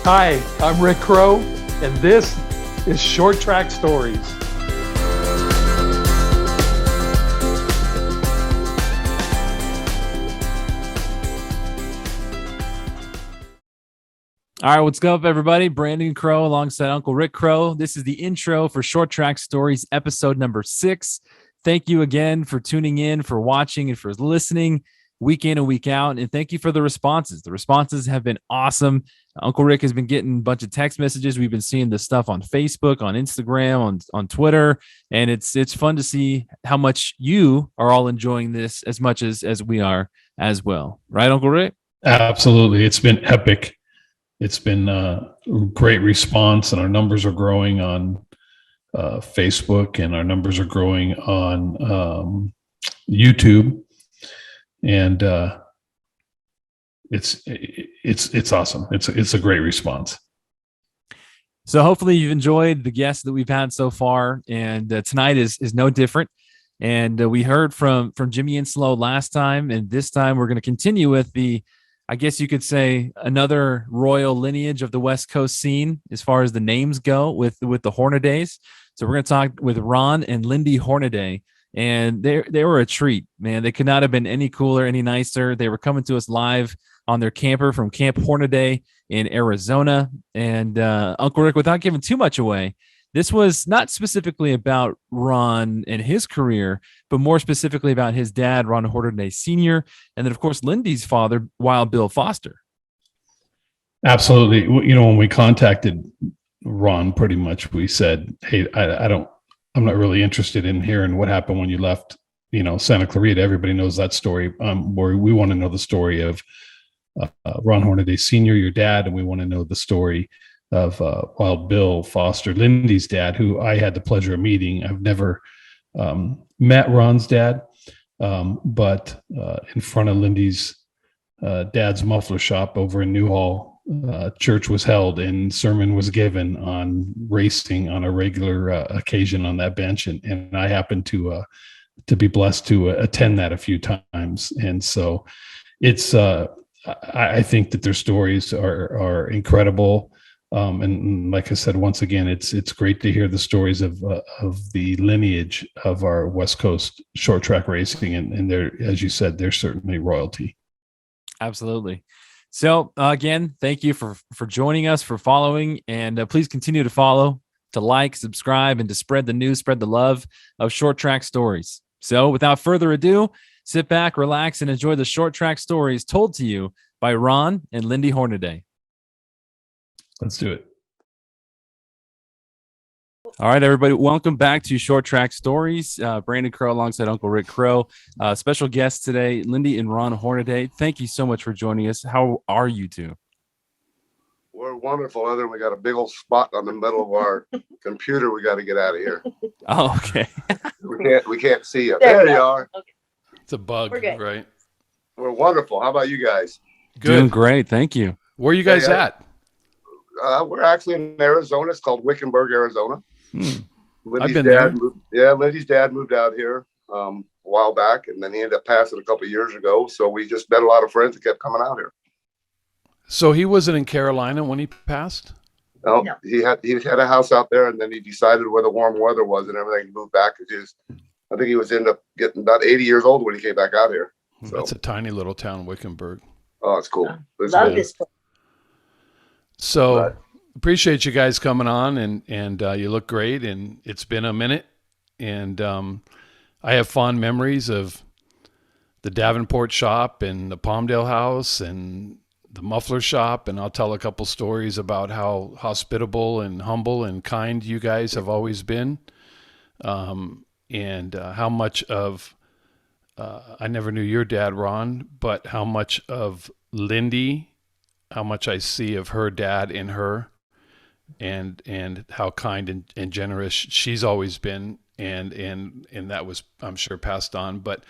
Hi, I'm Rick Crow, and this is Short Track Stories. All right, what's up, everybody? Brandon Crow alongside Uncle Rick Crow. This is the intro for Short Track Stories, episode number 6. Thank you again for tuning in, for watching, and for listening week in and week out. And thank you for the responses. The responses have been awesome. Uncle Rick has been getting a bunch of text messages. We've been seeing this stuff on Facebook, on Instagram, on Twitter, and it's fun to see how much you are all enjoying this as much as we are as well. Right, Uncle Rick? Absolutely. It's been epic. It's been a great response, and our numbers are growing on Facebook, and our numbers are growing on YouTube, and it's awesome. It's a great response. So hopefully you've enjoyed the guests that we've had so far, and tonight is no different. And we heard from Jimmy and Slow last time, and this time we're going to continue with I guess you could say, another royal lineage of the West Coast scene as far as the names go with the Hornadays. So we're going to talk with Ron and Lindy Hornaday, and they were a treat, man. They could not have been any cooler, any nicer. They were coming to us live on their camper from Camp Hornaday in Arizona. And Uncle Rick, without giving too much away, this was not specifically about Ron and his career, but more specifically about his dad, Ron Hornaday Sr., and then, of course, Lindy's father, Wild Bill Foster. Absolutely. You know, when we contacted Ron, pretty much we said, hey, I'm not really interested in hearing what happened when you left, Santa Clarita. Everybody knows that story. Where we want to know the story of Ron Hornaday Sr., your dad, and we want to know the story of Wild Bill Foster, Lindy's dad, who I had the pleasure of meeting. I've never met Ron's dad, but in front of Lindy's dad's muffler shop over in Newhall, church was held and sermon was given on racing on a regular occasion on that bench, and I happened to be blessed to attend that a few times, and so it's I think that their stories are incredible. And like I said, once again, it's great to hear the stories of the lineage of our West Coast short track racing, and they're, as you said, they're certainly royalty. Absolutely. So again, thank you for joining us, for following, and please continue to follow, to like, subscribe, and to spread the news, spread the love of Short Track Stories. So without further ado, sit back, relax, and enjoy the Short Track Stories told to you by Ron and Lindy Hornaday. Let's do it. All right, everybody. Welcome back to Short Track Stories. Brandon Crow alongside Uncle Rick Crow. Special guests today, Lindy and Ron Hornaday. Thank you so much for joining us. How are you two? We're wonderful. Other than we got a big old spot on the middle of our computer, we got to get out of here. Oh, okay. we can't see you. There you are. Okay. It's a bug, right? We're wonderful. How about you guys? Good. Doing great. Thank you. Where are you guys at? We're actually in Arizona. It's called Wickenburg, Arizona. I've been there. Lindy's dad moved out here a while back, and then he ended up passing a couple of years ago. So we just met a lot of friends that kept coming out here. So he wasn't in Carolina when he passed? No. He had a house out there, and then he decided where the warm weather was and everything, he moved back. I think he was ended up getting about 80 years old when he came back out here. So. That's a tiny little town, Wickenburg. Oh, it's cool. Love this place. So appreciate you guys coming on, and you look great, and it's been a minute, and I have fond memories of the Davenport shop and the Palmdale house and the muffler shop, and I'll tell a couple stories about how hospitable and humble and kind you guys have always been, and how much of I never knew your dad, Ron, but how much of Lindy, how much I see of her dad in her, and how kind and generous she's always been, and that was, I'm sure, passed on. But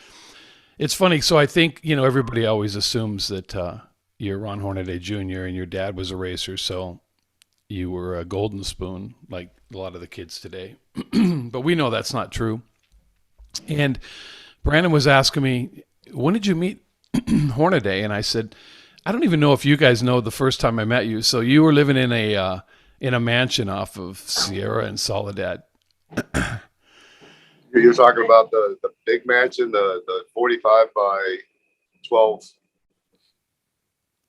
it's funny. So I think, everybody always assumes that you're Ron Hornaday Jr. and your dad was a racer, so you were a golden spoon like a lot of the kids today. But we know that's not true. And Brandon was asking me, when did you meet Hornaday? And I said, I don't even know if you guys know the first time I met you. So you were living in a mansion off of Sierra and Soledad. You're talking about the big mansion, the 45 by 12.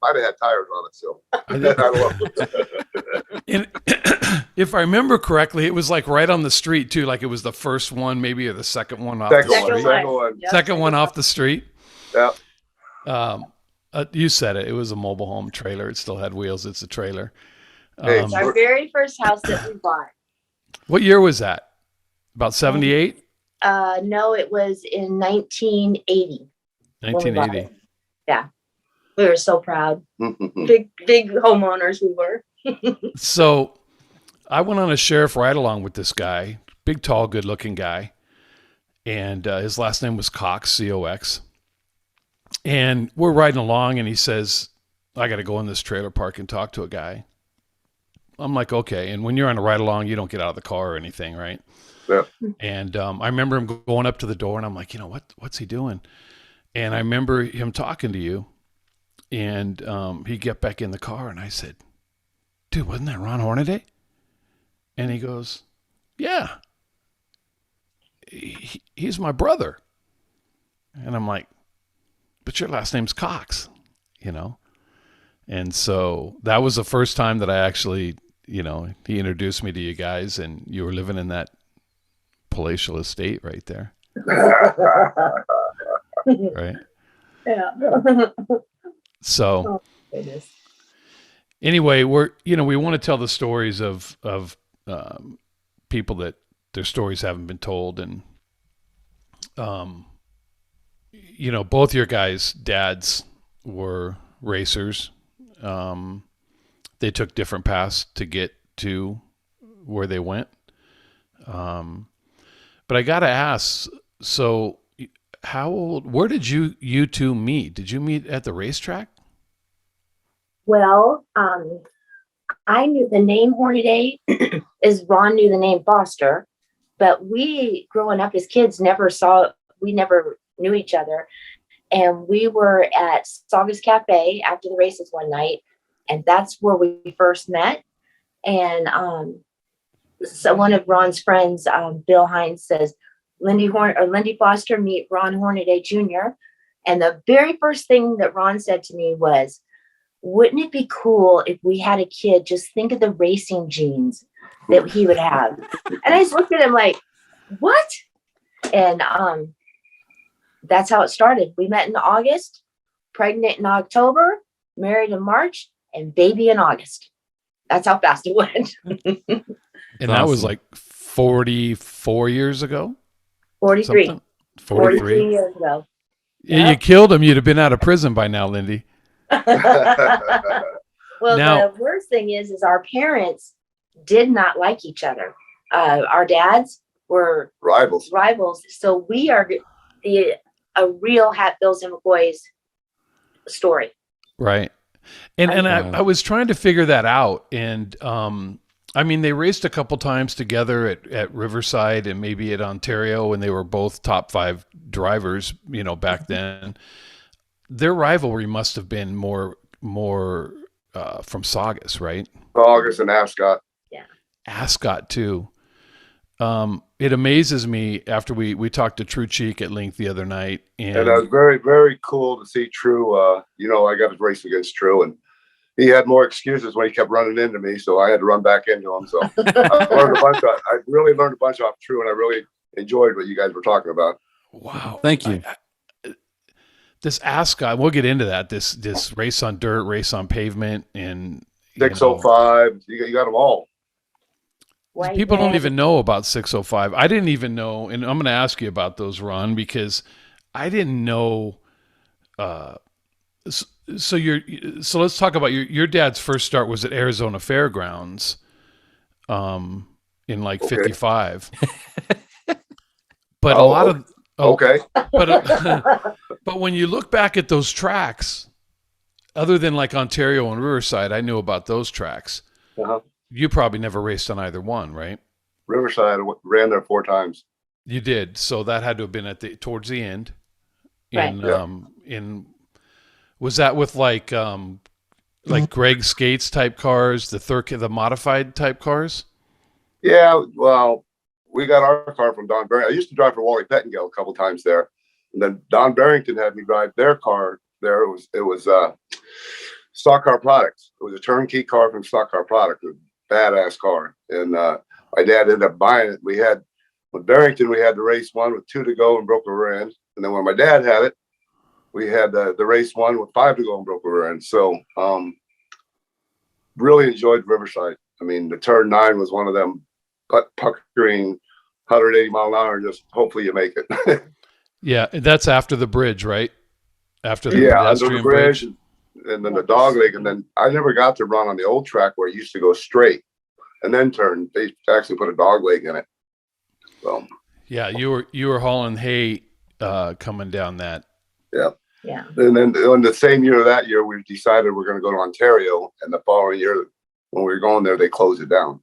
Might have had tires on it still. I love it. And if I remember correctly, it was like right on the street too. Like it was the first one, maybe, or the second one off the street. Second one off the street. Yeah. You said it. It was a mobile home trailer. It still had wheels. It's a trailer. It's our very first house that we bought. What year was that? About 78? No, it was in 1980. 1980. Yeah. We were so proud. Big homeowners we were. So I went on a sheriff ride along with this guy, big, tall, good looking guy. And his last name was Cox, C-O-X. And we're riding along and he says, I got to go in this trailer park and talk to a guy. I'm like, okay. And when you're on a ride along, you don't get out of the car or anything, right? Yeah. And I remember him going up to the door and I'm like, what's he doing? And I remember him talking to you. And he got back in the car and I said, dude, wasn't that Ron Hornaday? And he goes, yeah, he's my brother. And I'm like, but your last name's Cox, And so that was the first time that I actually, he introduced me to you guys and you were living in that palatial estate right there. Right? Yeah. So anyway, we want to tell the stories of people that their stories haven't been told. And, both your guys' dads were racers. They took different paths to get to where they went. But I got to ask, so where did you two meet? Did you meet at the racetrack? Well, I knew the name Hornaday as Ron knew the name Foster, but we, growing up as kids, we never knew each other. And we were at Saugus Cafe after the races one night, and that's where we first met. And so one of Ron's friends, Bill Hines, says, Lindy Foster, meet Ron Hornaday Jr. And the very first thing that Ron said to me was, wouldn't it be cool if we had a kid? Just think of the racing genes that he would have. And I just looked at him like, what? And that's how it started. We met in August, pregnant in October, married in March, and baby in August. That's how fast it went. And that was like 44 years ago? 43. Something? 43 years ago. Yeah, you killed him. You'd have been out of prison by now, Lindy. Well, the worst thing is our parents did not like each other. Our dads were rivals. So we are a real Hatfields and McCoys story. Right. And I was trying to figure that out. And they raced a couple times together at Riverside and maybe at Ontario when they were both top 5 drivers, back then. Their rivalry must have been more from Saugus, right? Saugus and Ascot. Yeah. Ascot too. It amazes me after we talked to True Cheek at length the other night. And it was very, very cool to see True. I got to race against True, and he had more excuses when he kept running into me, so I had to run back into him. So I really learned a bunch off True, and I really enjoyed what you guys were talking about. Wow. Thank you. This Ascot, we'll get into that. This race on dirt, race on pavement, and 605. You got them all. People don't even know about 605. I didn't even know, and I'm going to ask you about those, Ron, because I didn't know. So let's talk about your dad's first start was at Arizona Fairgrounds, in like 55. But a lot of but when you look back at those tracks, other than like Ontario and Riverside, I knew about those tracks. Uh-huh. You probably never raced on either one, right? Riverside ran there 4 times. You did. So that had to have been towards the end. Right. In Was that with like Greg Skates type cars, the modified type cars? Yeah, well, we got our car from Don Barrington. I used to drive for Wally Pettingill a couple times there, and then Don Barrington had me drive their car there. It was Stock Car Products. It was a turnkey car from Stock Car Products, a badass car. And my dad ended up buying it. With Barrington, we had the race one with 2 to go and broke the rear end. And then when my dad had it, we had the race one with 5 to go and broke the rear end. So really enjoyed Riverside. I mean, the turn 9 was one of them puckering 180 mile an hour. Just hopefully you make it. Yeah, that's after the bridge, right? After the under the pedestrian bridge. And then the dog leg. And then I never got to run on the old track where it used to go straight and then turn. They actually put a dog leg in it. So yeah, you were hauling hay coming down that. Yeah. Yeah. And then in the same year, that year, we decided we're going to go to Ontario. And the following year, when we were going there, they closed it down.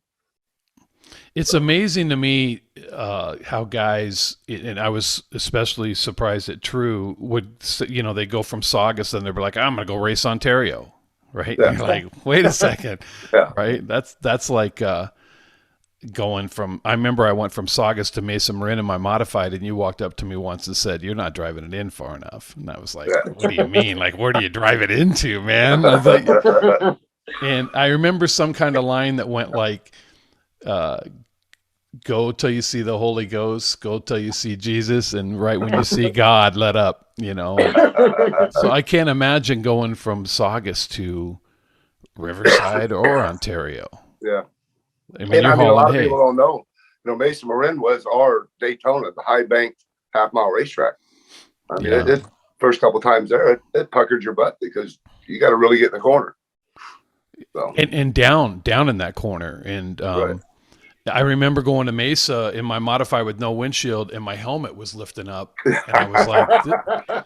It's amazing to me how guys, and I was especially surprised at True, they go from Saugus and they're like, I'm going to go race Ontario, right? Yeah. You're like, wait a second, Yeah. Right? That's like going from, I remember I went from Saugus to Mesa Marin in my modified, and you walked up to me once and said, you're not driving it in far enough. And I was like, what do you mean? Like, where do you drive it into, man? I was like, and I remember some kind of line that went like, go till you see the Holy Ghost, go till you see Jesus, and right when you see God, let up, So I can't imagine going from Saugus to Riverside or Ontario. Yeah. I mean, A lot of hay. people don't know. Mesa Marin was our Daytona, the high banked half-mile racetrack. I mean, it first couple times there, it puckered your butt because you got to really get in the corner. So. And down in that corner. And Right. I remember going to Mesa in my modified with no windshield, and my helmet was lifting up, and I was like,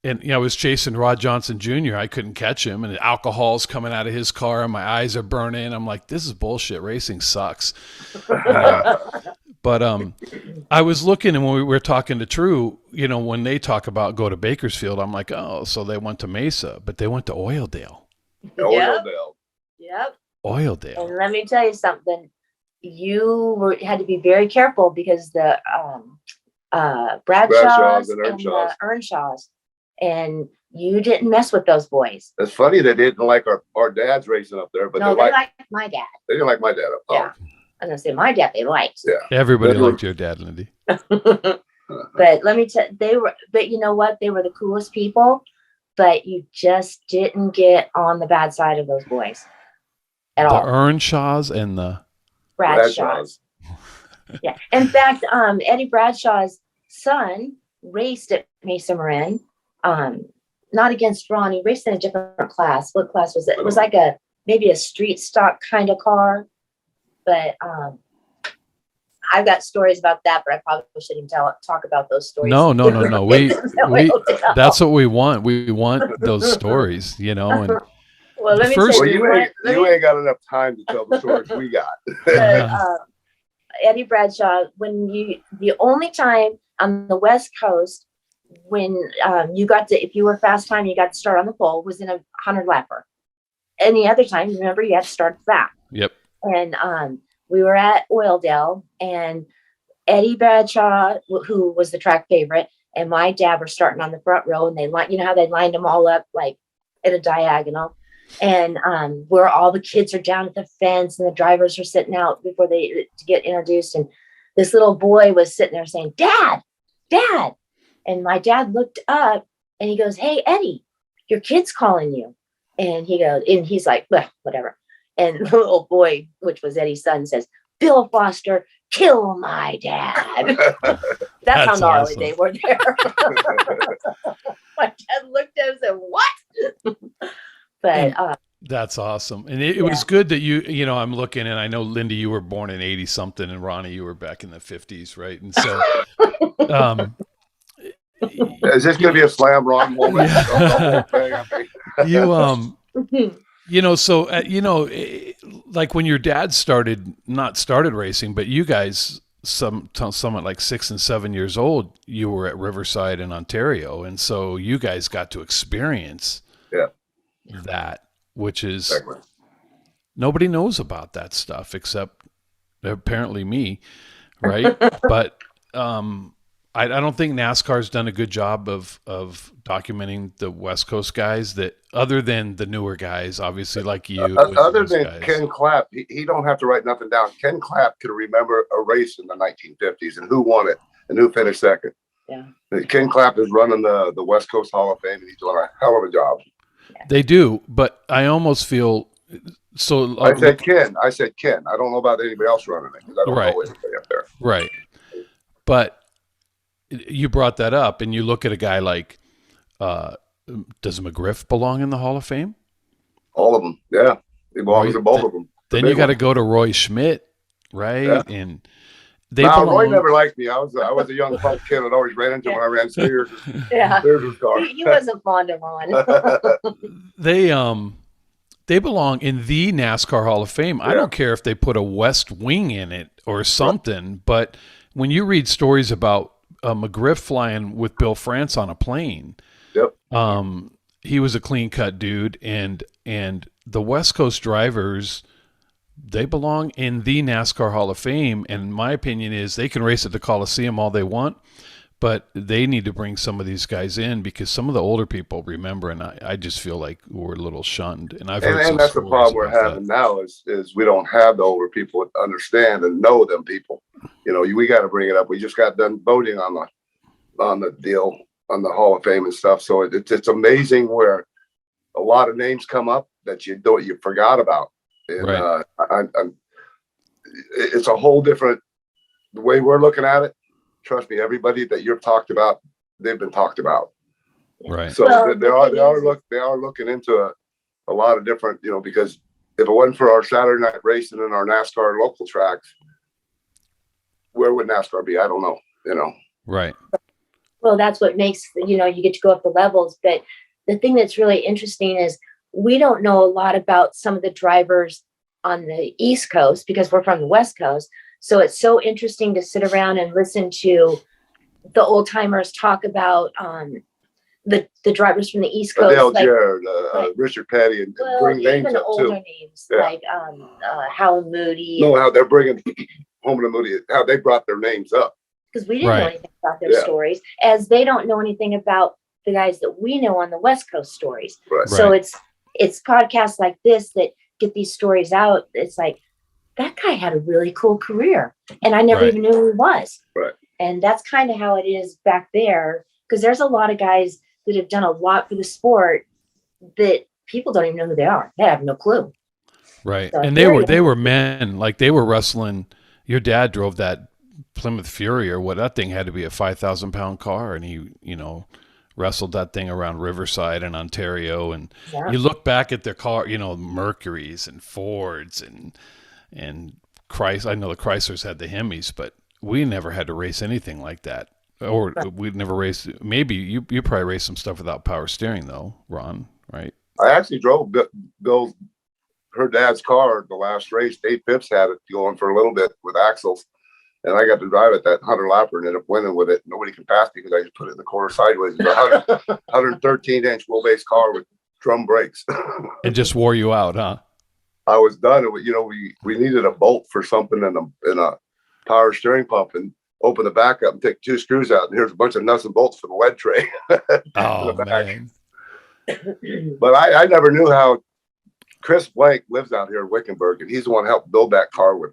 and I was chasing Rod Johnson Jr. I couldn't catch him, and the alcohol's coming out of his car, and my eyes are burning. I'm like, this is bullshit. Racing sucks. But I was looking, and when we were talking to True, when they talk about go to Bakersfield, I'm like, oh, so they went to Mesa, but they went to Oildale. Oildale. Yep. Oildale. And let me tell you something. Had to be very careful because the Bradshaws and the Earnshaws, and you didn't mess with those boys. It's funny they didn't like our dads racing up there, but No, they liked my dad. They didn't like my dad. Yeah. I'm gonna say my dad they liked. Yeah. Everybody liked your dad, Lindy. But let me tell but you know what? They were the coolest people, but you just didn't get on the bad side of those boys at all. The Earnshaws and the Bradshaws. Yeah. In fact, Eddie Bradshaw's son raced at Mesa Marin. Not against Ron. He raced in a different class. What class was it? It was like maybe a street stock kind of car. But I've got stories about that, but I probably shouldn't talk about those stories. No. We that's what we want. We want those stories, And well, let me first, tell you ain't got enough time to tell the stories we got. Eddie Bradshaw, the only time on the West Coast when if you were fast time, you got to start on the pole was in a 100 lapper. Any other time, remember, you had to start at the back. Yep. And we were at Oildale, and Eddie Bradshaw, who was the track favorite, and my dad were starting on the front row, and how they lined them all up like at a diagonal. And where all the kids are down at the fence and the drivers are sitting out before to get introduced. And this little boy was sitting there saying, Dad. And my dad looked up and he goes, Hey, Eddie, your kid's calling you. And he's like, well, whatever. And the little boy, which was Eddie's son, says, Bill Foster, kill my dad. That's how gnarly awesome. They were there. My dad looked at him and said, what? But that's awesome. And it was good that I'm looking, and I know, Lindy, you were born in 80 something, and Ronnie, you were back in the 50s, right? And so is this going to be a slam Ron moment? Like when your dad started racing, but you guys, some at like 6 and 7 years old, you were at Riverside in Ontario. And so you guys got to experience that, which is Exactly. nobody knows about that stuff except apparently me, right? But I don't think NASCAR's done a good job of documenting the West Coast guys, that other than the newer guys, obviously like you. and Other those than guys. Ken Clapp, he don't have to write nothing down. Ken Clapp could remember a race in the 1950s and who won it and who finished second. Yeah. Ken Clapp is running the West Coast Hall of Fame, and he's doing a hell of a job. They do, but I almost feel so. I said Ken. I don't know about anybody else running it because I don't Right. know anybody up there. Right. But you brought that up, and you look at a guy like, does McGriff belong in the Hall of Fame? All of them, yeah. He belongs to both of them. Then you got to go to Roy Schmidt, right? Yeah. And they Now, belong. Roy never liked me. I was a young punk kid and always ran into him when I ran Spears' Yeah. car. He wasn't fond of Ron. They belong in the NASCAR Hall of Fame. I don't care if they put a West Wing in it or something, but when you read stories about McGriff flying with Bill France on a plane, he was a clean cut dude, and the West Coast drivers, they belong in the NASCAR Hall of Fame. And my opinion is they can race at the Coliseum all they want, but they need to bring some of these guys in because some of the older people remember, and I just feel like we're a little shunned. And I've heard and that's the problem we're having now is we don't have the older people that understand and know them people. You know, we got to bring it up. We just got done voting on the deal on the Hall of Fame and stuff. So it's amazing where a lot of names come up that you forgot about. And right. It's a whole different the way we're looking at it. Trust me, everybody that you've talked about, they've been talked about. Right. So they are looking into a lot of different, because if it wasn't for our Saturday night racing and our NASCAR local tracks, where would NASCAR be? I don't know, Right. Well, that's what makes, you get to go up the levels. But the thing that's really interesting is we don't know a lot about some of the drivers on the East Coast because we're from the West Coast. So it's so interesting to sit around and listen to the old timers talk about the drivers from the East Coast. Dale Jarrett, Richard Petty, and bring names even up older too. names like Howard Moody. No, how they're bringing Home to Moody, how they brought their names up. Because we didn't know anything about their stories, as they don't know anything about the guys that we know on the West Coast stories. Right. So it's podcasts like this that get these stories out. It's like, that guy had a really cool career and I never even knew who he was. Right. And that's kind of how it is back there. Because there's a lot of guys that have done a lot for the sport that people don't even know who they are. They have no clue. Right. So and they were men, like they were wrestling. Your dad drove that Plymouth Fury or what, that thing had to be a 5,000 pound car. And he, wrestled that thing around Riverside and Ontario. And you look back at their car, Mercuries and Fords and Chrysler. I know the Chryslers had the Hemis, but we never had to race anything like that. Or we'd never raced. Maybe you probably raced some stuff without power steering though, Ron, right? I actually drove her dad's car the last race. Dave Phipps had it going for a little bit with axles. And I got to drive it that 100 lapper and ended up winning with it. Nobody can pass me because I just put it in the corner sideways. It's a 113-inch wheelbase car with drum brakes. It just wore you out, huh? I was done. We needed a bolt for something in a power steering pump and open the back up and take 2 screws out. And here's a bunch of nuts and bolts for the lead tray. Oh, man. But I never knew how Chris Blank lives out here in Wickenburg, and he's the one who helped build that car with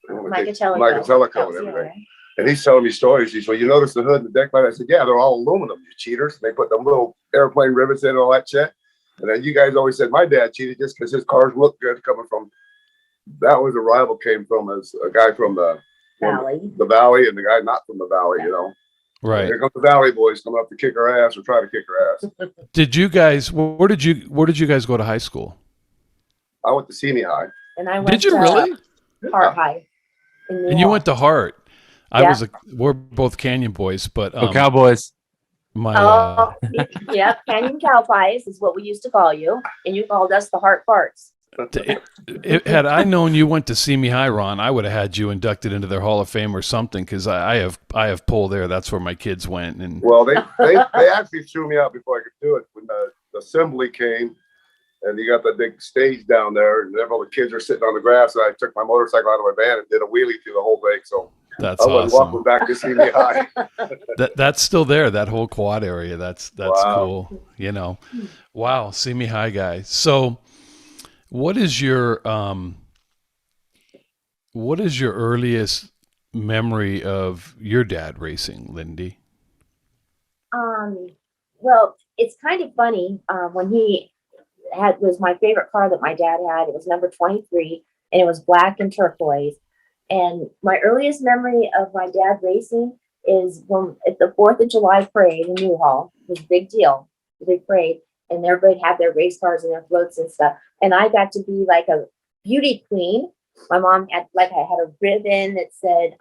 Mike Tellico and everything. And he's telling me stories. He said, "Well, you notice the hood and the deck light?" I said, "Yeah, they're all aluminum, you cheaters." And they put them little airplane rivets in and all that shit. And then you guys always said my dad cheated just because his cars looked good coming from. That was a rival came from as a guy from the valley, and the guy not from the valley, Right. Here comes the Valley boys coming up to kick our ass or try to kick our ass. Did you guys? Where did you guys go to high school? I went to Senior High. And I went Did you really? Hart High. And you went to Hart. We're both Canyon boys, but Cowboys. Canyon Cow Pies is what we used to call you, and you called us the Hart Farts. Had I known you went to Semi High, Ron, I would have had you inducted into their Hall of Fame or something, because I have pull there. That's where my kids went. And well, they actually threw me out before I could do it when the assembly came, and you got that big stage down there, and all the kids are sitting on the grass. And I took my motorcycle out of my van and did a wheelie through the whole thing. So That's I was awesome. walking back to see me high. That's still there. That whole quad area. That's Wow. cool. You know, wow. See me high, guys. So, what is your earliest memory of your dad racing, Lindy? Well, it's kind of funny. When he was my favorite car that my dad had. It was number 23, and it was black and turquoise. And my earliest memory of my dad racing is when at the 4th of July parade in Newhall. It was a big deal, a big parade, and everybody had their race cars and their floats and stuff. And I got to be like a beauty queen. My mom had I had a ribbon that said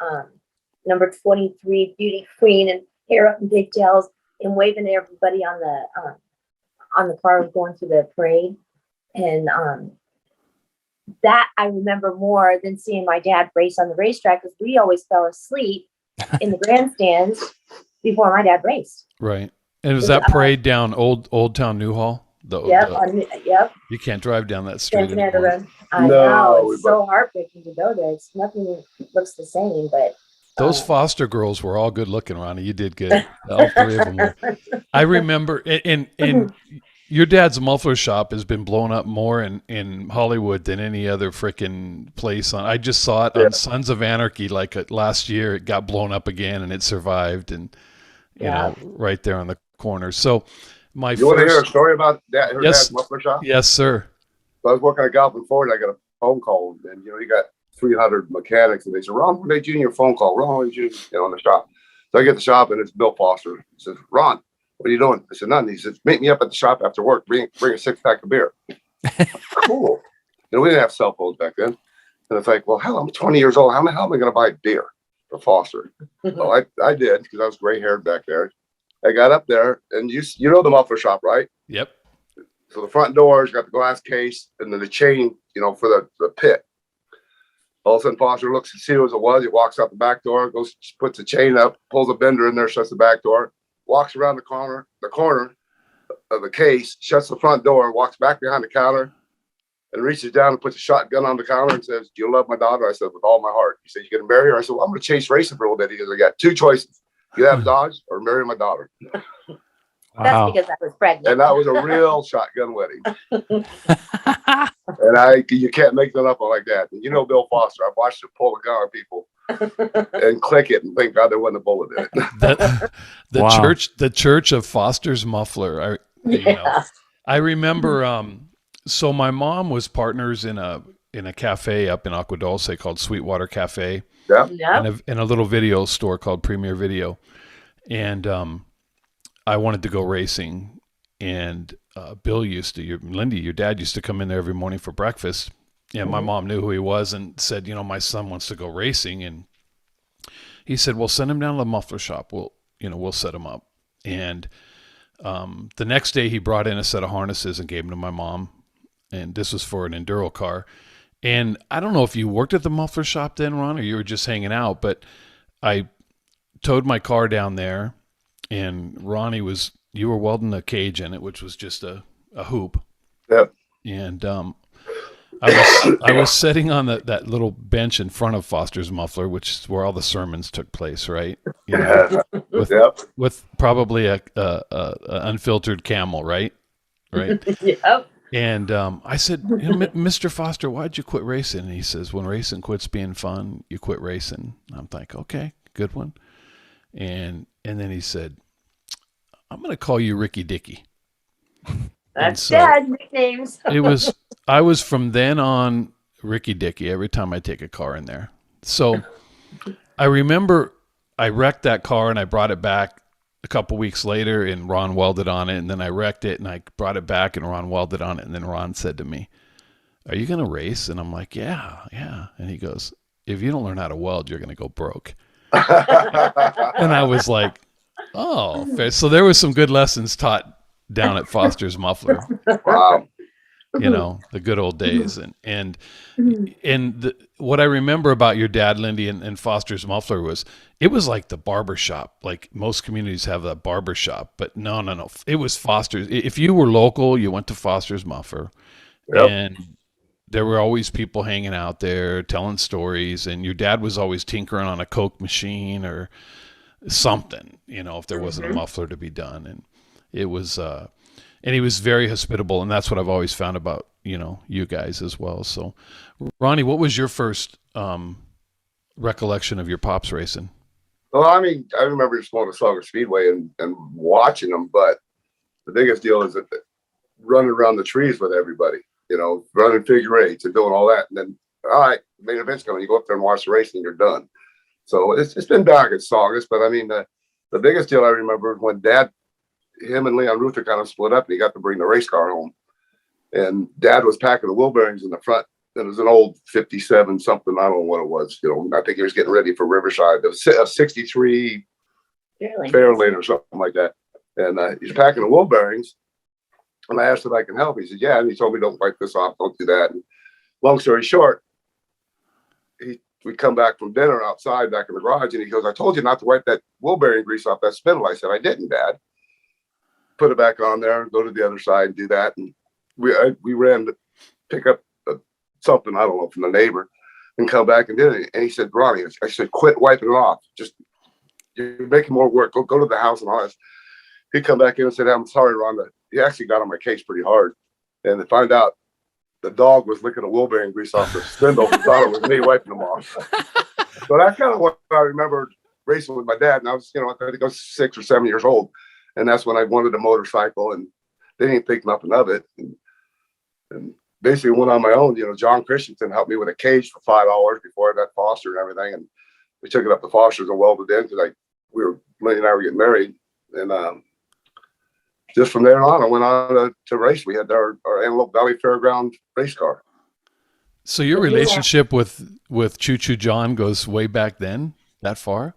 number 23 beauty queen, and hair up in pigtails, and waving at everybody on the car going through the parade. And that I remember more than seeing my dad race on the racetrack, because we always fell asleep in the grandstands before my dad raced. Right. And was that parade down Old Town Newhall? Yep. You can't drive down that street Cincinnati anymore. Road. I know, it's so heartbreaking to go there. It's nothing looks the same, but Those Foster girls were all good looking, Ronnie. You did good. All three of them were. I remember, and your dad's muffler shop has been blown up more in Hollywood than any other freaking place. I just saw it on Sons of Anarchy last year. It got blown up again, and it survived, and you know, right there on the corner. So You want to hear a story about that? Her dad's muffler shop? Yes, sir. So I was working at Galvin Ford, and I got a phone call, and you got 300 mechanics, and they said, "Ron, Hornaday Jr. phone call. Ron Hornaday Jr. In the shop." So I get the shop, and it's Bill Foster. He says, "Ron, what are you doing?" I said, "Nothing." He says, "Meet me up at the shop after work. Bring a 6-pack of beer." Cool. We didn't have cell phones back then. And it's like, well, hell, I'm 20 years old. How the hell am I going to buy beer for Foster? Well, I did, because I was gray haired back there. I got up there, and you know the muffler shop, right? Yep. So the front doors got the glass case, and then the chain, for the pit. All of a sudden, Foster looks to see who it was. He walks out the back door, goes, puts the chain up, pulls a bender in there, shuts the back door, walks around the corner of the case, shuts the front door, walks back behind the counter, and reaches down and puts a shotgun on the counter and says, "Do you love my daughter?" I said, "With all my heart." He said, "You gonna marry her?" I said, "Well, I'm gonna chase racing for a little bit." He goes, "I got two choices. You have Dodge or marry my daughter." That's because I was pregnant. And that was a real shotgun wedding. And you can't make that up like that. And Bill Foster, I've watched him pull a gun on people and click it, and thank God there wasn't a bullet in it. The Church of Foster's Muffler. I remember. So my mom was partners in a cafe up in Agua Dulce called Sweetwater Cafe. Yeah. And a little video store called Premier Video, and I wanted to go racing, and Bill Lindy, your dad used to come in there every morning for breakfast, and my mom knew who he was and said, my son wants to go racing, and he said, "Well, send him down to the muffler shop. We'll set him up." And the next day he brought in a set of harnesses and gave them to my mom, and this was for an enduro car. And I don't know if you worked at the muffler shop then, Ron, or you were just hanging out, but I towed my car down there, and Ronnie you were welding a cage in it, which was just a hoop. Yep. And I was sitting on that little bench in front of Foster's Muffler, which is where all the sermons took place, right? With probably a unfiltered Camel, right? Right. Yep. And I said, "Mr. Foster, why'd you quit racing?" And he says, "When racing quits being fun, you quit racing." I'm like, "Okay, good one." And then he said, "I'm going to call you Ricky Dicky." That's dad nicknames. I was from then on Ricky Dicky every time I take a car in there. So I remember I wrecked that car and I brought it back a couple weeks later, and Ron welded on it, and then I wrecked it and I brought it back and Ron welded on it, and then Ron said to me, "Are you going to race?" And I'm like, yeah. And he goes, "If you don't learn how to weld, you're going to go broke." And I was like, oh, fair. So there was some good lessons taught down at Foster's Muffler. Wow. you know, the good old days. And Mhm. what I remember about your dad, Lindy, and Foster's Muffler was, it was like the barber shop. Like most communities have that barber shop, but no. It was Foster's. If you were local, you went to Foster's Muffler, Yep. and there were always people hanging out there telling stories, and your dad was always tinkering on a Coke machine or something, you know, if there wasn't a Mhm. muffler to be done. And it was, and he was very hospitable. And that's what I've always found about, you know, you guys as well. So Ronnie, what was your first, recollection of your pops racing? Well, I mean, I remember just going to Slugger Speedway and watching them, but the biggest deal is that running around the trees with everybody, you know, running figure eights and doing all that. And then, all right, main event's coming. You go up there and watch the race and you're done. So it's been back at Saugus, but I mean, the biggest deal I remember was when him and Leon Ruther kind of split up and he got to bring the race car home. And Dad was packing the wheel bearings in the front. It was an old 57 something. I don't know what it was. You know, I think he was getting ready for Riverside. It was a 63 Fairly. Fairlane or something like that. And he's packing the wheel bearings. And I asked if I can help. He said, yeah. And he told me, don't wipe this off. Don't do that. And long story short, we come back from dinner outside back in the garage. And he goes, I told you not to wipe that wheel bearing grease off that spindle. I said, I didn't, Dad. Put it back on there and go to the other side and do that. And we ran to pick up something, I don't know, from the neighbor and come back and did it. And he said, Ronnie, I said, quit wiping it off. Just, you're making more work. Go to the house and all this. He come back in and said, I'm sorry, Ron. He actually got on my case pretty hard. And to find out the dog was licking a wheel bearing grease off the spindle and thought it was me wiping them off. So that's kind of what I remember racing with my dad. And I was, you know, I think I was 6 or 7 years old. And that's when I wanted a motorcycle and they didn't think nothing of it. And basically went on my own. You know, John Christensen helped me with a cage for $5 before I got Foster and everything. And we took it up to Foster's and welded in because Lindy and I were getting married. And just from there on, I went on to race. We had our Antelope Valley Fairground race car. So your relationship with Choo Choo John goes way back then, that far?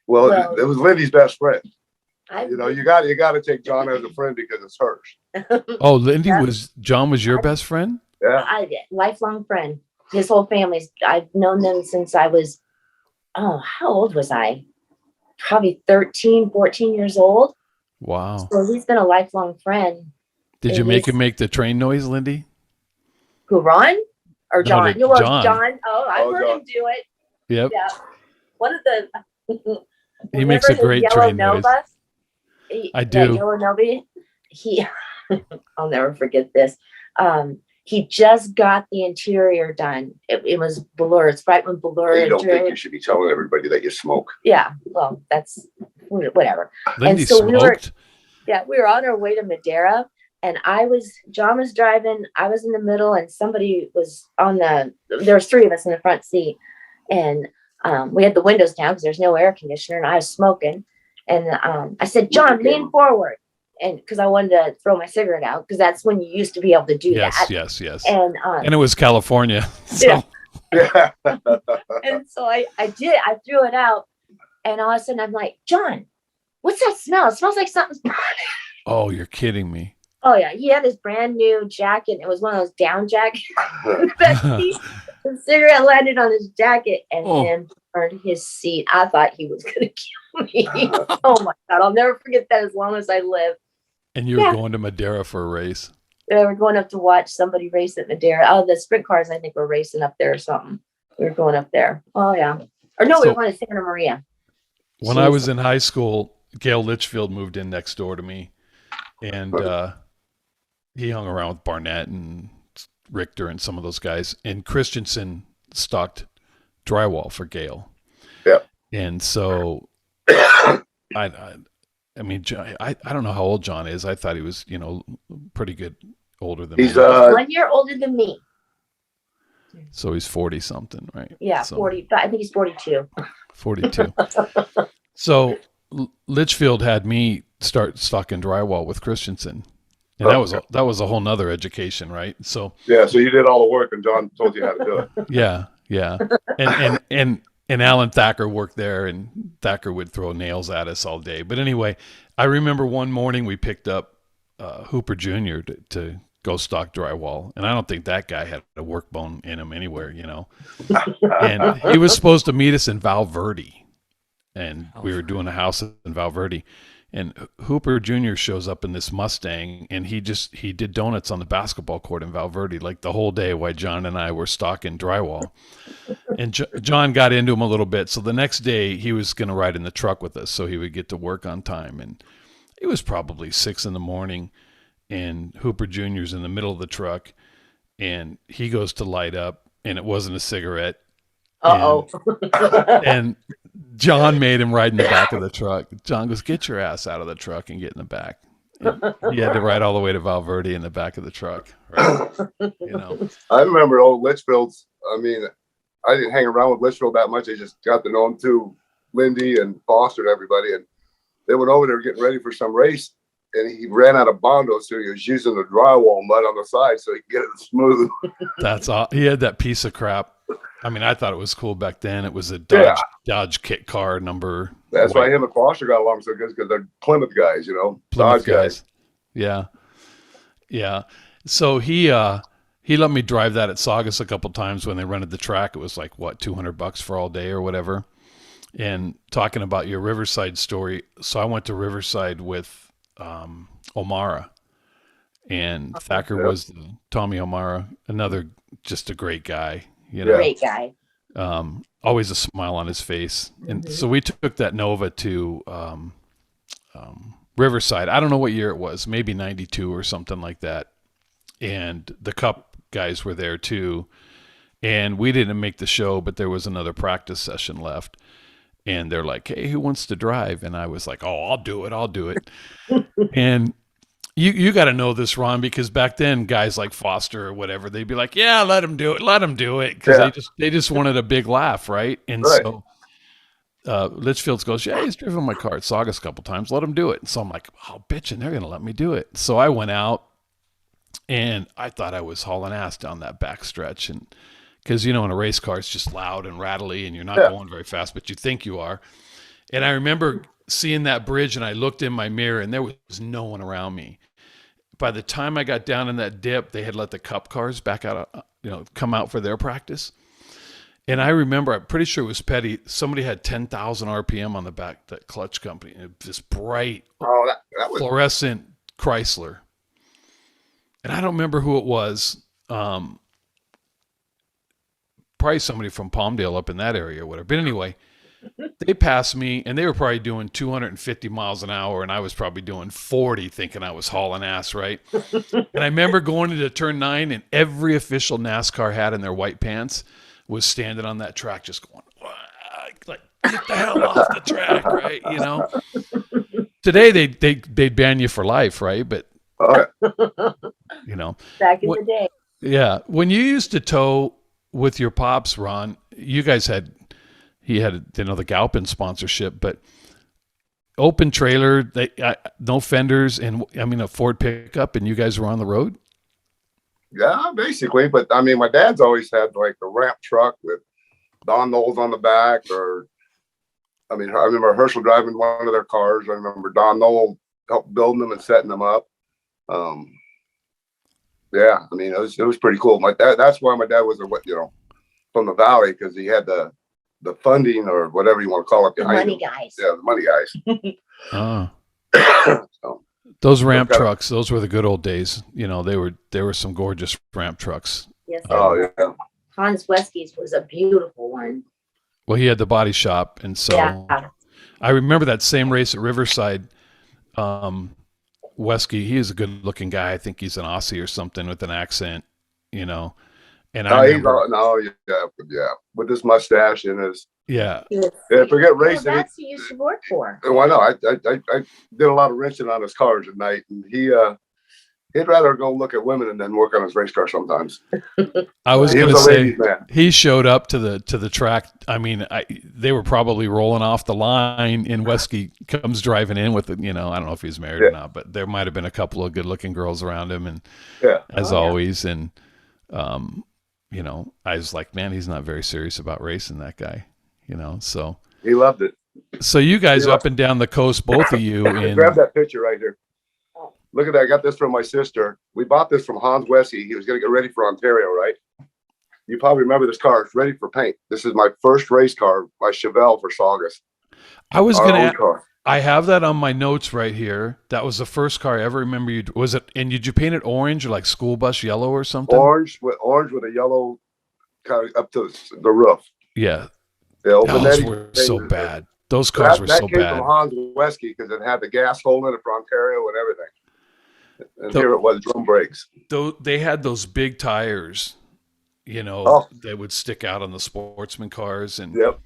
Well, it was Lindy's best friend. You know, You got to take John as a friend because it's hers. Oh, Lindy John was your best friend? Yeah. Lifelong friend. His whole family's, I've known them since I was, how old was I? Probably 13, 14 years old. Wow. So he's been a lifelong friend. Did you make him make the train noise, Lindy? Who, Ron? Or John? No, John. John. Oh, I've heard John. him do it. Yep. Yeah. One of the... He makes a great train noise. I do. Yellow Nova, I'll never forget this. He just got the interior done. It was Blur. It's right when Blur. You don't think you should be telling everybody that you smoke. Yeah, well, that's whatever. Lindy and so smoked? we were on our way to Madeira, and John was driving, I was in the middle, and somebody was there was 3 of us in the front seat, and we had the windows down because there's no air conditioner, and I was smoking. And I said, John, lean forward. And because I wanted to throw my cigarette out, because that's when you used to be able to do that. Yes. And it was California. So. Yeah. And so I did. I threw it out. And all of a sudden I'm like, John, what's that smell? It smells like something's burning. Oh, you're kidding me. Oh, yeah. He had his brand new jacket. It was one of those down jackets. The cigarette landed on his jacket and then burned his seat. I thought he was going to kill me. Oh, my God. I'll never forget that as long as I live. And you were going to Madeira for a race. We were going up to watch somebody race at Madeira. Oh, the sprint cars, I think, were racing up there or something. We were going up there. Oh, yeah. Or no, we were going to Santa Maria. When I was in high school, Gail Litchfield moved in next door to me. And he hung around with Barnett and Richter and some of those guys. And Christensen stocked drywall for Gail. Yeah. And so I mean, I don't know how old John is. I thought he was, pretty good older than me. He's 1 year older than me. So he's 40 something, right? Yeah, so, 40. I think he's 42. 42. So Litchfield had me start stocking drywall with Christensen. And that was a whole nother education, right? So yeah, so you did all the work and John told you how to do it. Yeah. And Alan Thacker worked there, and Thacker would throw nails at us all day. But anyway, I remember one morning we picked up Hooper Jr. to go stock drywall. And I don't think that guy had a work bone in him anywhere, you know. And he was supposed to meet us in Val Verde. And we were doing a house in Val Verde. And Hooper Jr. shows up in this Mustang, and he did donuts on the basketball court in Val Verde like the whole day while John and I were stocking drywall. And John got into him a little bit. So the next day he was going to ride in the truck with us so he would get to work on time. And it was probably 6 a.m. and Hooper Jr.'s in the middle of the truck, and he goes to light up, and it wasn't a cigarette. Uh-oh. And John made him ride in the back of the truck. John goes, "Get your ass out of the truck and get in the back." And he had to ride all the way to Val Verde in the back of the truck. Right? You know, I remember old Litchfields. I mean, I didn't hang around with Litchfield that much. I just got to know him through Lindy and Foster and everybody. And they went over there getting ready for some race, and he ran out of Bondo, so he was using the drywall mud on the side so he could get it smooth. that's all. He had that piece of crap. I mean, I thought it was cool back then. It was a Dodge kit car number. That's why him and Foster got along so good, because they're Plymouth guys, you know. Plymouth guys. Yeah. Yeah. So he let me drive that at Saugus a couple times when they rented the track. It was like, what, $200 for all day or whatever. And talking about your Riverside story. So I went to Riverside with O'Mara, and Thacker was Tommy O'Mara, another, just a great guy. You know, Great guy. Always a smile on his face. And so we took that Nova to Riverside. I don't know what year it was, maybe 92 or something like that. And the Cup guys were there too. And we didn't make the show, but there was another practice session left. And they're like, "Hey, who wants to drive?" And I was like, "Oh, I'll do it. And you got to know this, Ron, because back then guys like Foster or whatever, they'd be like, "Yeah, let him do it," because they just wanted a big laugh, right? And so Litchfields goes, "Yeah, he's driven my car at Saugus a couple times. Let him do it." And so I'm like, "Oh, bitch, and they're gonna let me do it." So I went out, and I thought I was hauling ass down that back stretch, and because in a race car it's just loud and rattly, and you're not going very fast, but you think you are. And I remember seeing that bridge, and I looked in my mirror, and there was no one around me. By the time I got down in that dip, they had let the Cup cars back out, come out for their practice. And I remember, I'm pretty sure it was Petty. Somebody had 10,000 RPM on the back, that clutch company, and this bright, that was fluorescent Chrysler. And I don't remember who it was. Probably somebody from Palmdale up in that area or whatever. But anyway, they passed me, and they were probably doing 250 miles an hour, and I was probably doing 40, thinking I was hauling ass, right? And I remember going into turn 9, and every official NASCAR hat in their white pants was standing on that track just going, like, get the hell off the track, right? Today they'd ban you for life, right? But, Back in the day. Yeah. When you used to tow with your pops, Ron, you guys he had the Galpin sponsorship, but open trailer, no fenders, and a Ford pickup, and you guys were on the road. Yeah, basically. But I mean, my dad's always had like a ramp truck with Don Knowles on the back, or I remember Herschel driving one of their cars. I remember Don Knowles helped building them and setting them up. It was pretty cool. That's why my dad was from the Valley, because he had the funding, or whatever you want to call it, The money guys. Yeah, the money guys. So, those ramp trucks, those were the good old days. They were some gorgeous ramp trucks. Yes. Yeah. Hans Wesky's was a beautiful one. Well, he had the body shop, and so I remember that same race at Riverside. Wesky, he is a good-looking guy. I think he's an Aussie or something with an accent, And with his mustache and his forget racing. That's who you used to work for. Well, I know. I did a lot of wrenching on his cars at night, and he'd rather go look at women than work on his race car sometimes. I was going to say he showed up to the track. They were probably rolling off the line, and Wesky comes driving in with I don't know if he's married or not, but there might have been a couple of good-looking girls around him, and always, and I was like, man, he's not very serious about racing, that guy, so he loved it. So you guys up and down the coast, both of you, and grab that picture right here. Look at that. I got this from my sister. We bought this from Hans Wessie. He was going to get ready for Ontario, right? You probably remember this car. It's ready for paint. This is my first race car, my Chevelle for Saugus. I was Our going own to. car. I have that on my notes right here. That was the first car I ever remember. You was it? And did you paint it orange or like school bus yellow or something? Orange with a yellow kind of up to the roof. Yeah, The those were so bad. Those cars were so came bad. from Hans Wesky because it had the gas hole in it for Ontario and everything. And here it was, drum brakes. They had those big tires, you know, that would stick out on the sportsman cars. And Yep.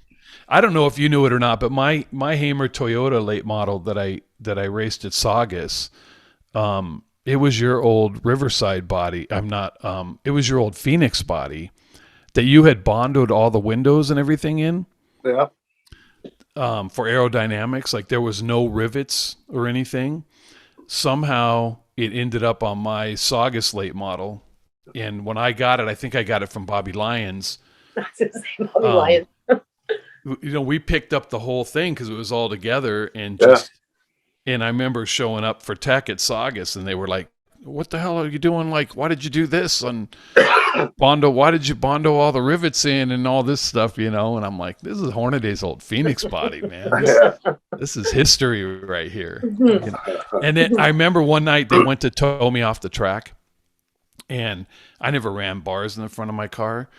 I don't know if you knew it or not, but my Hamer Toyota late model that I raced at Saugus, it was your old Riverside body. It was your old Phoenix body that you had bondoed all the windows and everything in. Yeah. For aerodynamics, like there was no rivets or anything. Somehow it ended up on my Saugus late model. And when I got it, I think I got it from Bobby Lyons. Bobby Lyons. You know, we picked up the whole thing because it was all together and and I remember showing up for tech at Saugus and they were like, what the hell are you doing? Like, why did you do this? And why did you bondo all the rivets in and all this stuff, you know? And I'm like, this is Hornaday's old Phoenix body, man. This is history right here. You know? And then I remember one night they went to tow me off the track and I never ran bars in the front of my car.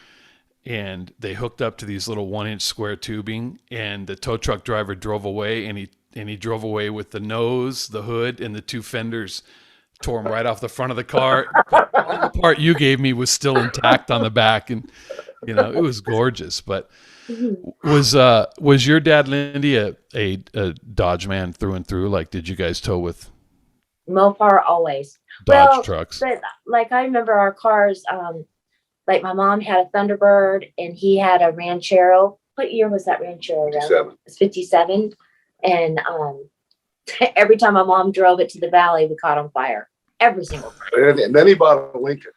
And they hooked up to these little 1-inch square tubing and the tow truck driver drove away and he drove away with the nose, the hood, and the two fenders. Tore them right off the front of the car. All the part you gave me was still intact on the back, and you know it was gorgeous. But was your dad Lindy a Dodge man through and through? Like, did you guys tow with Mopar always? Dodge trucks? But like I remember our cars. Like my mom had a Thunderbird, and he had a Ranchero. What year was that Ranchero? 57. It's 57, and every time my mom drove it to the valley, we caught on fire. Every single time. And then he bought a Lincoln.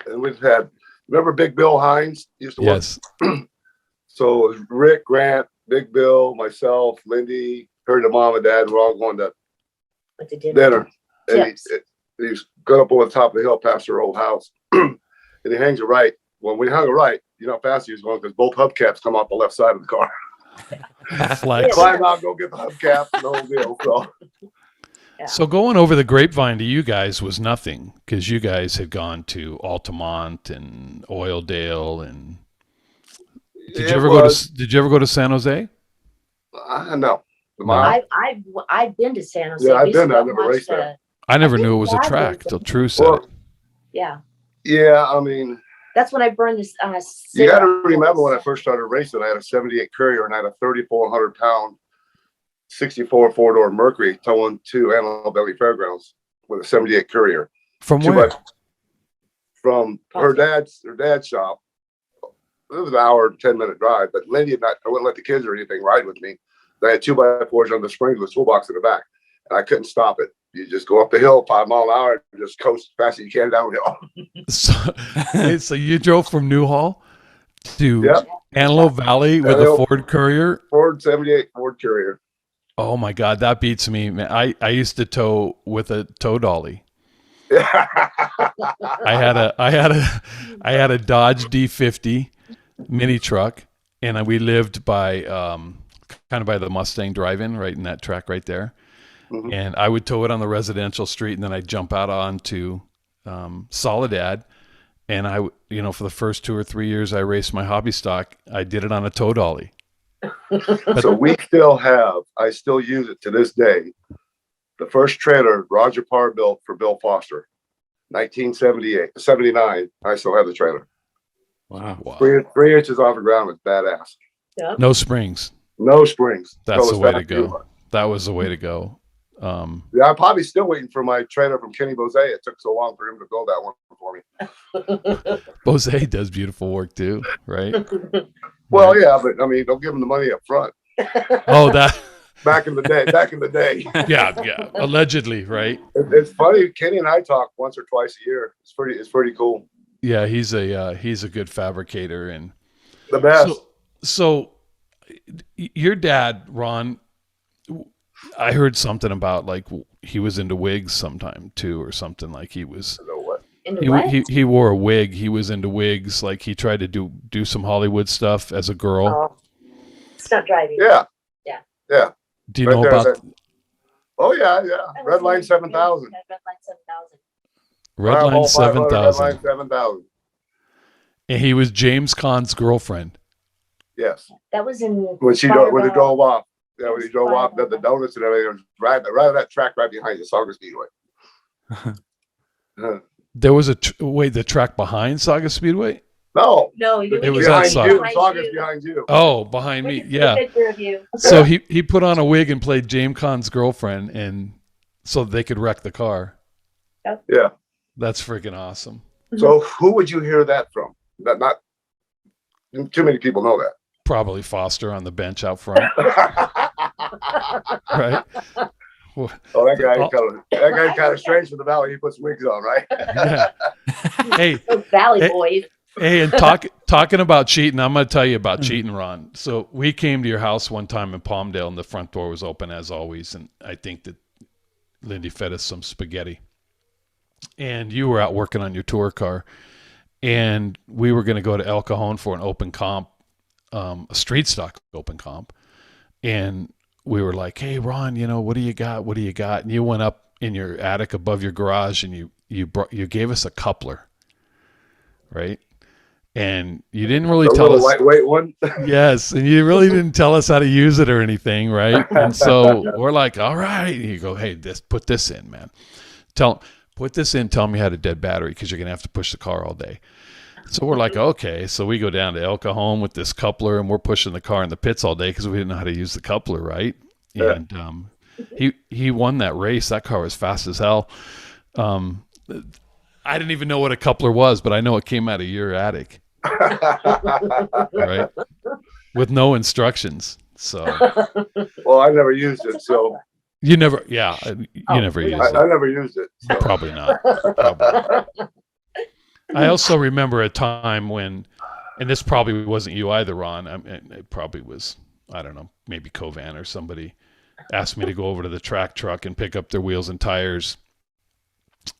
And we've had, remember Big Bill Hines used to work? Yes. So it was Rick, Grant, Big Bill, myself, Lindy, her and mom and dad were all going to dinner. And he's got up over the top of the hill past her old house. And he hangs a right. When we hung a right, you know how fast he was going because both hubcaps come off the left side of the car. Flex. Climb out, go get the hubcap, no deal. So. Yeah. So going over the grapevine to you guys was nothing because you guys had gone to Altamont and Oildale and did you ever go to San Jose? No. I've been to San Jose. Yeah, I've been there. I've never raced there. I never knew it was a track till True said it. Yeah. Yeah, I mean, that's when I burned this. You got to remember when I first started racing, I had a 78 Courier and I had a 3,400 pound 64 4-door Mercury towing to Antelope Valley Fairgrounds with a 78 Courier. From where? From her dad's shop. It was an hour and 10-minute drive, but Lindy and I wouldn't let the kids or anything ride with me. They had 2x4s on the springs with a toolbox in the back, and I couldn't stop it. You just go up the hill 5 mile an hour and just coast as fast as you can downhill. So you drove from Newhall to Antelope Valley with a Ford Courier? Ford 78 Ford Courier. Oh my God, that beats me, man. I used to tow with a tow dolly. I had a Dodge D50 mini truck, and we lived by kind of by the Mustang drive-in, right in that track right there. Mm-hmm. And I would tow it on the residential street, and then I'd jump out onto Soledad. And for the first 2 or 3 years I raced my hobby stock, I did it on a tow dolly. So I still use it to this day. The first trailer Roger Parr built for Bill Foster, 79. I still have the trailer. Wow. 3 inches off the ground was badass. Yeah. No springs. No springs. That's the way to go. That was the way to go. I'm probably still waiting for my trailer from Kenny Bose. It took so long for him to build that one for me. Bose does beautiful work too, right? Well, yeah, but I mean, don't give him the money up front. Oh, that back in the day. Yeah, allegedly, right? It's funny. Kenny and I talk once or twice a year. It's pretty cool. Yeah, he's a good fabricator and the best. So your dad, Ron, I heard something about like he was into wigs sometime too, or something like he was. You know what? Into what? He wore a wig. He was into wigs. Like he tried to do some Hollywood stuff as a girl. Oh, stunt driving. Yeah. Yeah. Yeah. Do you Right know there, about Oh yeah, yeah. I was Red Line thinking- 7000. yeah, Red Line 7000. Red Line Red 7000? Line 7000. And he was James Caan's girlfriend. Yes. That was in When he Fireball. drove off. Yeah, when he Yes, drove off, Fireball. the donuts and everything was right at that track right behind the Saga Speedway. There was the track behind Saga Speedway? No. No, It was behind outside. you. Saga's behind you. Oh, behind me. Look at the Yeah. picture of you. So he put on a wig and played James Caan's girlfriend, and so they could wreck the car. Yeah. That's freaking awesome. So who would you hear that from? Not too many people know that. Probably Foster on the bench out front, right? Oh, that guy kind of strange for the valley. He puts wigs on, right? Yeah. Hey, Those Valley Hey. boys. hey, and talking about cheating, I'm going to tell you about cheating, Ron. So we came to your house one time in Palmdale, and the front door was open as always, and I think that Lindy fed us some spaghetti. And you were out working on your tour car, and we were going to go to El Cajon for an open comp, a street stock open comp. And we were like, hey, Ron, what do you got? What do you got? And you went up in your attic above your garage, and you gave us a coupler, right? And you didn't really The tell little us. lightweight one. Yes, and you really didn't tell us how to use it or anything, right? And so we're like, all right. And you go, hey, put this in, man. Put this in, tell me how to dead battery, because you're going to have to push the car all day. So we're like, okay. So we go down to El Cajon with this coupler, and we're pushing the car in the pits all day because we didn't know how to use the coupler, right? Yeah. And he won that race. That car was fast as hell. I didn't even know what a coupler was, but I know it came out of your attic, right? With no instructions. So Well, I never used it, so you never used I it. never used it. So. Probably not. I also remember a time when, and this probably wasn't you either, Ron. I mean, it probably was, I don't know, maybe Covan or somebody asked me to go over to the track truck and pick up their wheels and tires.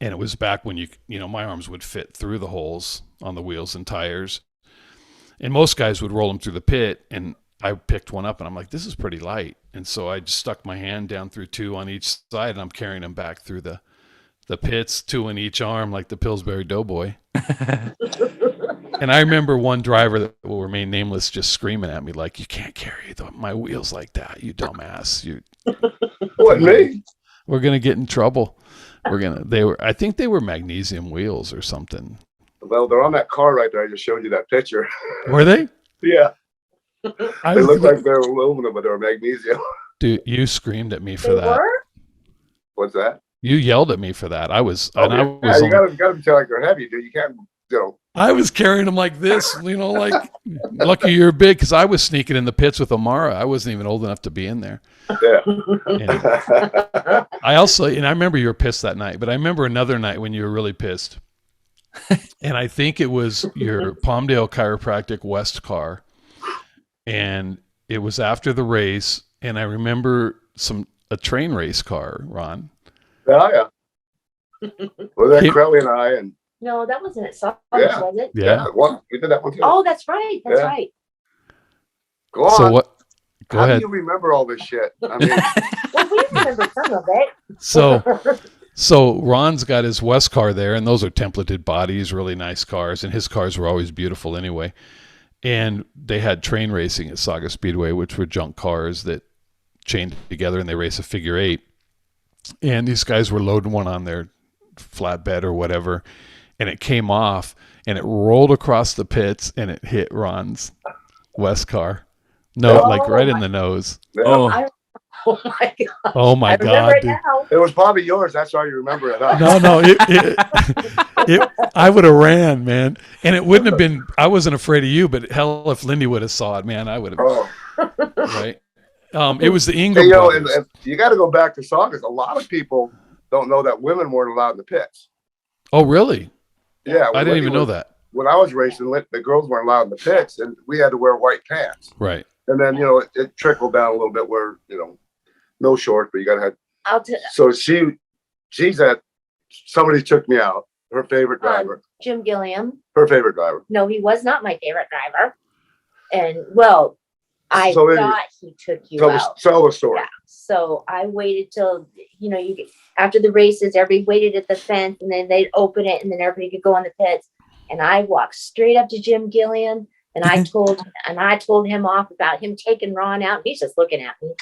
And it was back when my arms would fit through the holes on the wheels and tires. And most guys would roll them through the pit. And I picked one up and I'm like, this is pretty light. And so I just stuck my hand down through two on each side, and I'm carrying them back through the pits, two in each arm, like the Pillsbury Doughboy. And I remember one driver that will remain nameless just screaming at me like, you can't carry my wheels like that, you dumbass. What, me? We're going to get in trouble. I think they were magnesium wheels or something. Well, they're on that car right there. I just showed you that picture. Were they? Yeah. They look like they're aluminum, but they're magnesium. Dude, you screamed at me for They that. were? What's that? You yelled at me for that. I was, Oh, and I yeah, was, you gotta tell like they're heavy, dude. You can't, I was carrying them like this, like lucky you're big, because I was sneaking in the pits with Amara. I wasn't even old enough to be in there. Yeah. And I remember you were pissed that night, but I remember another night when you were really pissed. And I think it was your Palmdale Chiropractic West car. And it was after the race. And I remember a train race car, Ron. Yeah. Was that Crowley and I? And No, that wasn't it. Sauce, Yeah. was it? Yeah. we did that one too. Oh, that's right. That's Yeah. right. Go on. So what? Go How ahead. do you remember all this shit? I mean, Well, we remember some of it. So Ron's got his West car there, and those are templated bodies, really nice cars, and his cars were always beautiful anyway. And they had train racing at Saga Speedway, which were junk cars that chained together, and they race a figure eight. And these guys were loading one on their flatbed or whatever, and it came off, and it rolled across the pits, and it hit Ron's West car. No, like right in the nose. yeah. Oh, Oh my god. Oh my I remember God, it dude. now. It was probably yours. That's why you remember it. Huh? No, I would have ran, man. And it wouldn't have been, I wasn't afraid of you, but hell, if Lindy would have saw it, man, I would have, Oh. right? It was the Ingram Hey, brothers. and you got to go back to Saugus. A lot of people don't know that women weren't allowed in the pits. Oh, really? Yeah. I didn't even know that. When I was racing, the girls weren't allowed in the pits, and we had to wear white pants. Right. And then, it trickled down a little bit where, no short, but you got to have. I'll tell So she's at. Somebody took me out. Her favorite driver. Jim Gilliam. Her favorite driver. No, he was not my favorite driver. And well, I So anyway, thought he took you out. Tell the story. Yeah. So I waited till, after the races, everybody waited at the fence and then they'd open it and then everybody could go in the pits. And I walked straight up to Jim Gilliam and I told him off about him taking Ron out. He's just looking at me.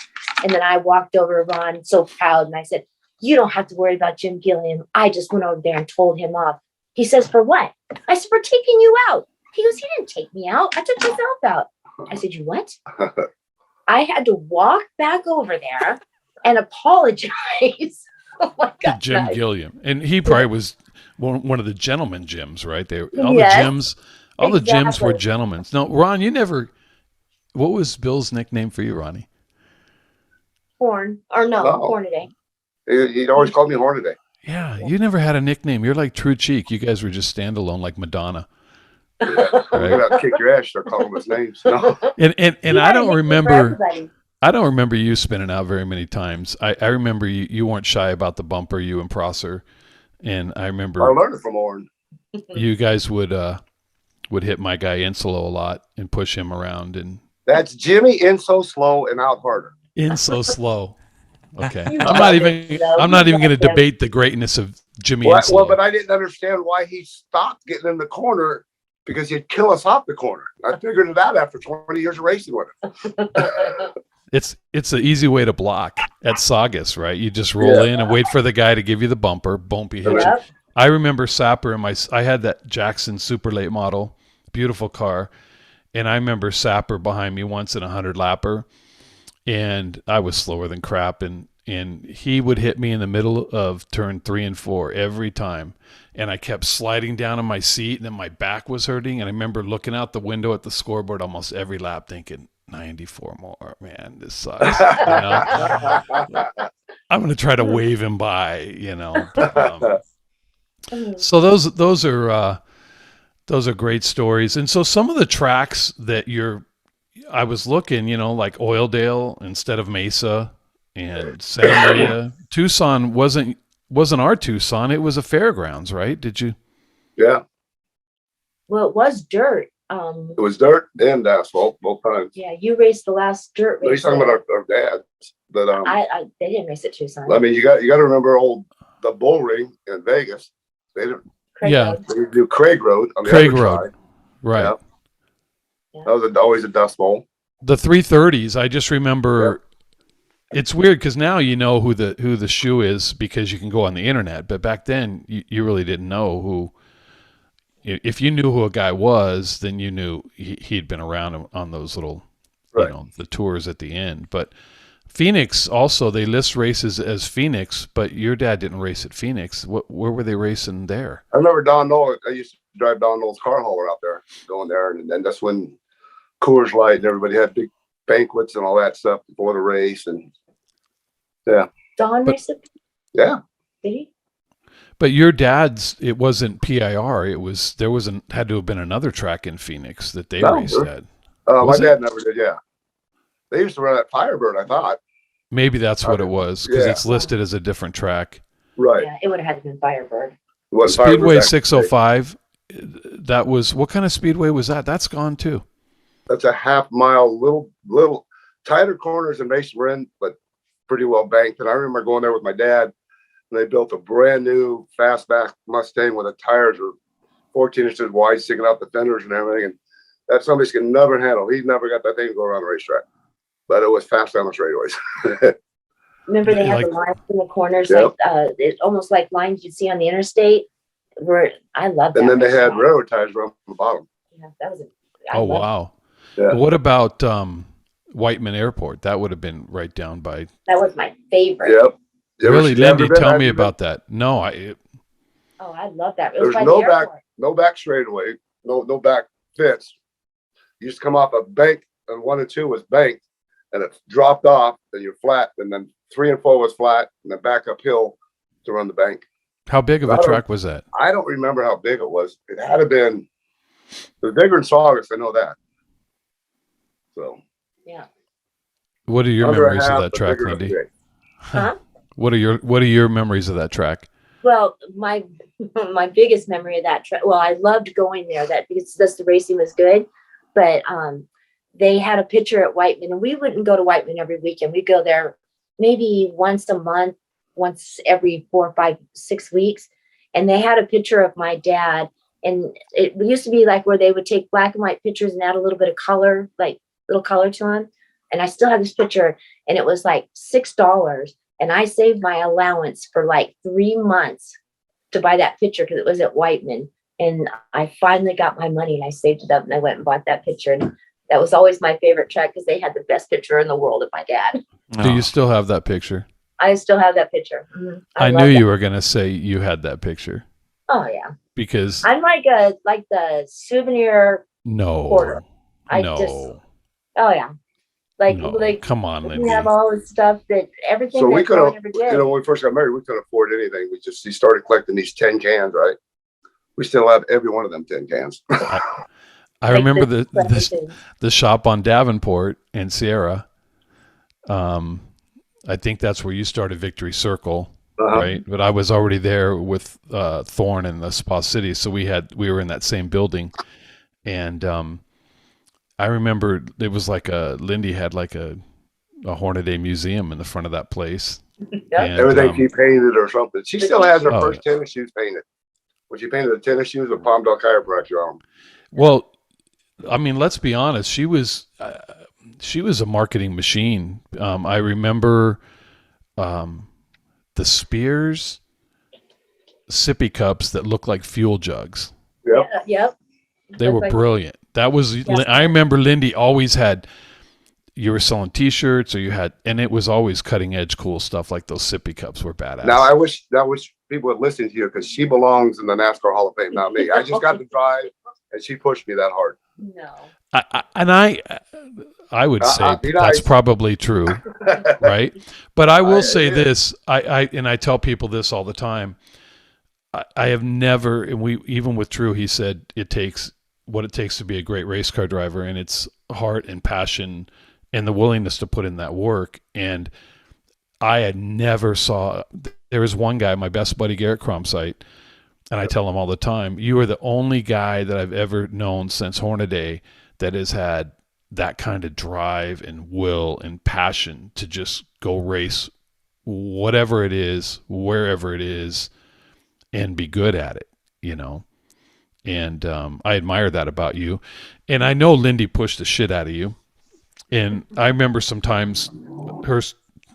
And then I walked over to Ron so proud and I said, "You don't have to worry about Jim Gilliam. I just went over there and told him off." He says, "For what?" I said, "For taking you out." He goes, "He didn't take me out. I took myself out." I said, "You what?" I had to walk back over there and apologize. Oh my God. Jim Gilliam. And he probably was one of the gentleman gyms, right? All the gyms were gentlemen. No, Ron, what was Bill's nickname for you, Ronnie? Hornaday. He'd always call me Hornaday. Yeah, you never had a nickname. You're like True Cheek. You guys were just standalone like Madonna. Right? You're gonna kick your ass. Start calling us names. No. And I don't remember you spinning out very many times. I remember you weren't shy about the bumper, you and Prosser. And I remember I learned it from Oren. You guys would hit my guy Insolo a lot and push him around, and that's Jimmy in so slow and out harder. In so slow. Okay. I'm not even going to debate the greatness of Jimmy Insolo. Well, but I didn't understand why he stopped getting in the corner, because he'd kill us off the corner. I figured it out after 20 years of racing with him. It's an easy way to block at Saugus, right? You just roll in and wait for the guy to give you the bumper. Boom, he hits you. I remember Sapper I had that Jackson super late model, beautiful car. And I remember Sapper behind me once in a 100-lapper. And I was slower than crap. And he would hit me in the middle of turn 3 and 4 every time. And I kept sliding down on my seat, and then my back was hurting. And I remember looking out the window at the scoreboard almost every lap thinking, 94 more, man, this sucks. I'm going to try to wave him by, So those are great stories. And so some of the tracks that I was looking, like Oildale instead of Mesa and Santa Maria. Tucson wasn't our Tucson. It was a fairgrounds, right? Did you? Yeah. Well, it was dirt. It was dirt and asphalt both times. Yeah, you raced the last dirt race. He's talking about our dads, but they didn't race at Tucson. I mean, you got to remember the bull ring in Vegas. They didn't. They do Craig Road on the other side. Right? Yeah. That was always a dust bowl. The 330s. I just remember. Yeah. It's weird because now you know who the shoe is because you can go on the internet. But back then, you really didn't know who. If you knew who a guy was, then you knew he'd been around on those little, the tours at the end. But Phoenix also, they list races as Phoenix, but your dad didn't race at Phoenix. Where were they racing there? I remember Don Knoll. I used to drive Don Knoll's car hauler out there, going there, and then that's when Coors Light and everybody had big banquets and all that stuff before the race, and Don raced it? Yeah. Did he? But your dad's, it wasn't PIR. Had to have been another track in Phoenix that they raced at. My dad never did. Yeah, they used to run at Firebird. I thought maybe that's what it was because it's listed as a different track. Right. Yeah, it would have had to been Firebird. Speedway 605. That was, what kind of speedway was that? That's gone too. That's a half-mile, little tighter corners than Mason Marin, but pretty well banked. And I remember going there with my dad. They built a brand new fastback Mustang with the tires were 14 inches wide, sticking out the fenders and everything. And that somebody's can never handle. He never got that thing to go around the racetrack, but it was fast down the straightaways. Remember they had the lines in the corners, like it's almost like lines you'd see on the interstate. I love that. And then they had railroad ties around the bottom. Yeah, that was. Wow. Yeah. What about Whiteman Airport? That would have been right down by. That was my favorite. Yep. Really, Lindy, tell me about that. No, I love that. There's no back straightaway, no back fence. You just come off a bank, and 1 and 2 was banked, and it dropped off, and you're flat, and then 3 and 4 was flat, and then back uphill to run the bank. How big of a track was that? I don't remember how big it was. It had to been. It was bigger than Saugus. I know that. So. Yeah. What are your memories of that track, Lindy? Huh? What are your memories of that track? Well, my biggest memory of that track. Well, I loved going there because the racing was good, but they had a picture at Whiteman, and we wouldn't go to Whiteman every weekend. We'd go there maybe once a month, once every 4, 5, 6 weeks. And they had a picture of my dad, and it used to be like where they would take black and white pictures and add a little bit of color, like little color to them. And I still have this picture, and it was like $6. And I saved my allowance for like 3 months to buy that picture because it was at Whiteman. And I finally got my money and I saved it up and I went and bought that picture. And that was always my favorite track because they had the best picture in the world of my dad. Do you still have that picture? I still have that picture. Mm-hmm. I knew you were going to say you had that picture. Oh yeah. Because I'm like the souvenir hoarder. Oh yeah. Like come on, Lindy. We have all the stuff that everything. So we could have, ever did. when we first got married, we couldn't afford anything. He started collecting these tin cans, right? We still have every one of them tin cans. I remember the shop on Davenport and Sierra. I think that's where you started Victory Circle, right? But I was already there with Thorne and the Spa City, so we were in that same building, and I remember it was like Lindy had like a Hornaday museum in the front of that place. Yep. And, everything she painted or something. She still has her first tennis shoes painted. When she painted the tennis shoes with Palmdale chiropractor on them. Well, I mean, let's be honest. She was a marketing machine. I remember the Spears sippy cups that looked like fuel jugs. Yep. Yep. They were brilliant. That was, I remember Lindy always had, you were selling t-shirts and it was always cutting edge cool stuff like those sippy cups were badass. Now I wish people would listen to you because she belongs in the NASCAR Hall of Fame, not me. I just got to drive and she pushed me that hard. No. I would say that's probably true, right? But I will say this, I tell people this all the time. I have never, and even with Drew, he said it takes what it takes to be a great race car driver, and it's heart and passion and the willingness to put in that work. And I had never saw, there was one guy, my best buddy Garrett Cromsite, and I tell him all the time, you are the only guy that I've ever known since Hornaday that has had that kind of drive and will and passion to just go race whatever it is, wherever it is, and be good at it, you know? And I admire that about you. And I know Lindy pushed the shit out of you. And I remember sometimes her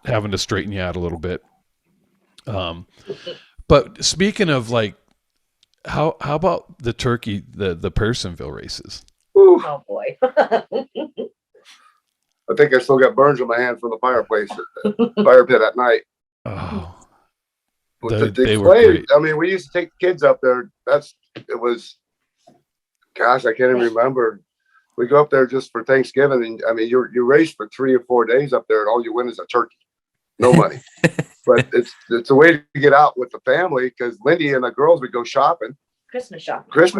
having to straighten you out a little bit. But speaking of like, how about the turkey, the Pearsonville races? Ooh. Oh boy. I think I still got burns on my hand from the fireplace, fire pit at night. Oh, They were great. I mean, we used to take the kids up there. Gosh, I can't even remember. We go up there just for Thanksgiving, and I mean, you race for 3 or 4 days up there, and all you win is a turkey, no money. But it's a way to get out with the family because Lindy and the girls would go shopping, Christmas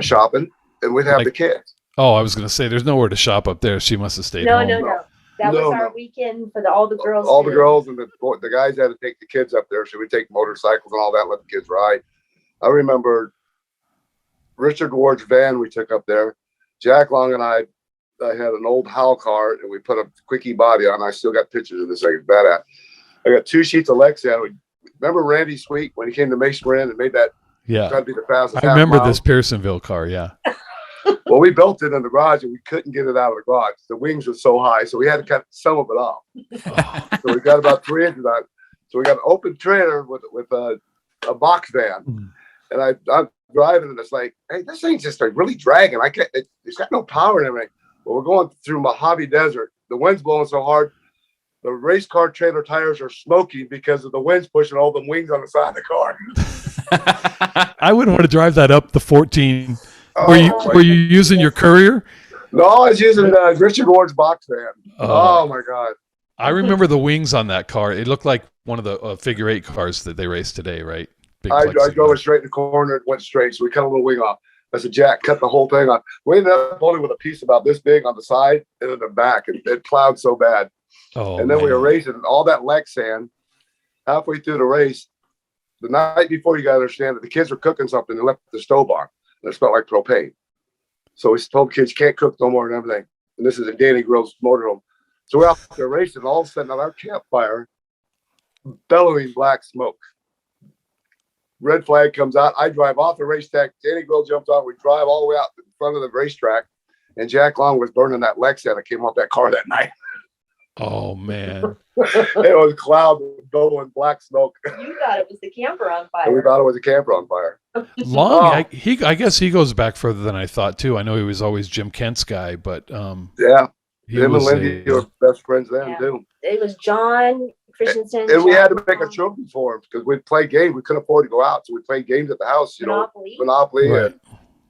shopping, and we'd have the kids. Oh, I was going to say, there's nowhere to shop up there. She must have stayed home. No. That was our weekend for all the girls. All the girls and the guys had to take the kids up there. So we take motorcycles and all that, let the kids ride. I remember Richard Ward's van we took up there. Jack Long and I had an old Howell car and we put a quickie body on. I still got pictures of this thing. Badass. I got 2 sheets of Lexan. Remember Randy Sweet when he came to Mason Run and made that? Yeah. Tried to be the fastest. I remember this Pearsonville car. Yeah. Well, we built it in the garage and we couldn't get it out of the garage. The wings were so high, so we had to cut some of it off. So we got about 3 inches on it. So we got an open trailer with a box van. And I'm driving and it's like, hey, this thing's just like really dragging. It's got no power and everything. Well, we're going through Mojave Desert. The wind's blowing so hard. The race car trailer tires are smoking because of the wind's pushing all the wings on the side of the car. I wouldn't want to drive that up the 14. Were you using your Courier? No, I was using Richard Ward's box van. Oh my God. I remember the wings on that car. It looked like one of the figure 8 cars that they race today, right? I drove it straight in the corner. It went straight. So we cut a little wing off. I said, Jack, cut the whole thing off. We ended up only with a piece about this big on the side and in the back. It plowed so bad. Oh, and then we were racing all that Lexan. halfway through the race, the night before, you got to understand that the kids were cooking something and left the stove on. And it smelled like propane. So we told the kids, you can't cook no more and everything. And this is in Danny Grove's motorhome. So we're out there racing, and all of a sudden on our campfire, bellowing black smoke. Red flag comes out. I drive off the racetrack. Danny Grove jumps on. We drive all the way out in front of the racetrack. And Jack Long was burning that Lexus that came off that car that night. Oh, man. It was a cloud blowing black smoke. You thought it was the camper on And we fire. thought it was a camper on fire. Long, Oh. I guess he goes back further than I thought, too. I know he was always Jim Kent's guy, but Yeah. he Him and was Lindy a- were best friends then, Yeah. too. It was John Christensen. And we had to John make a Long, trophy for him because we'd play games. We couldn't afford to go out. So we played games at the house, Monopoly. Monopoly. Right.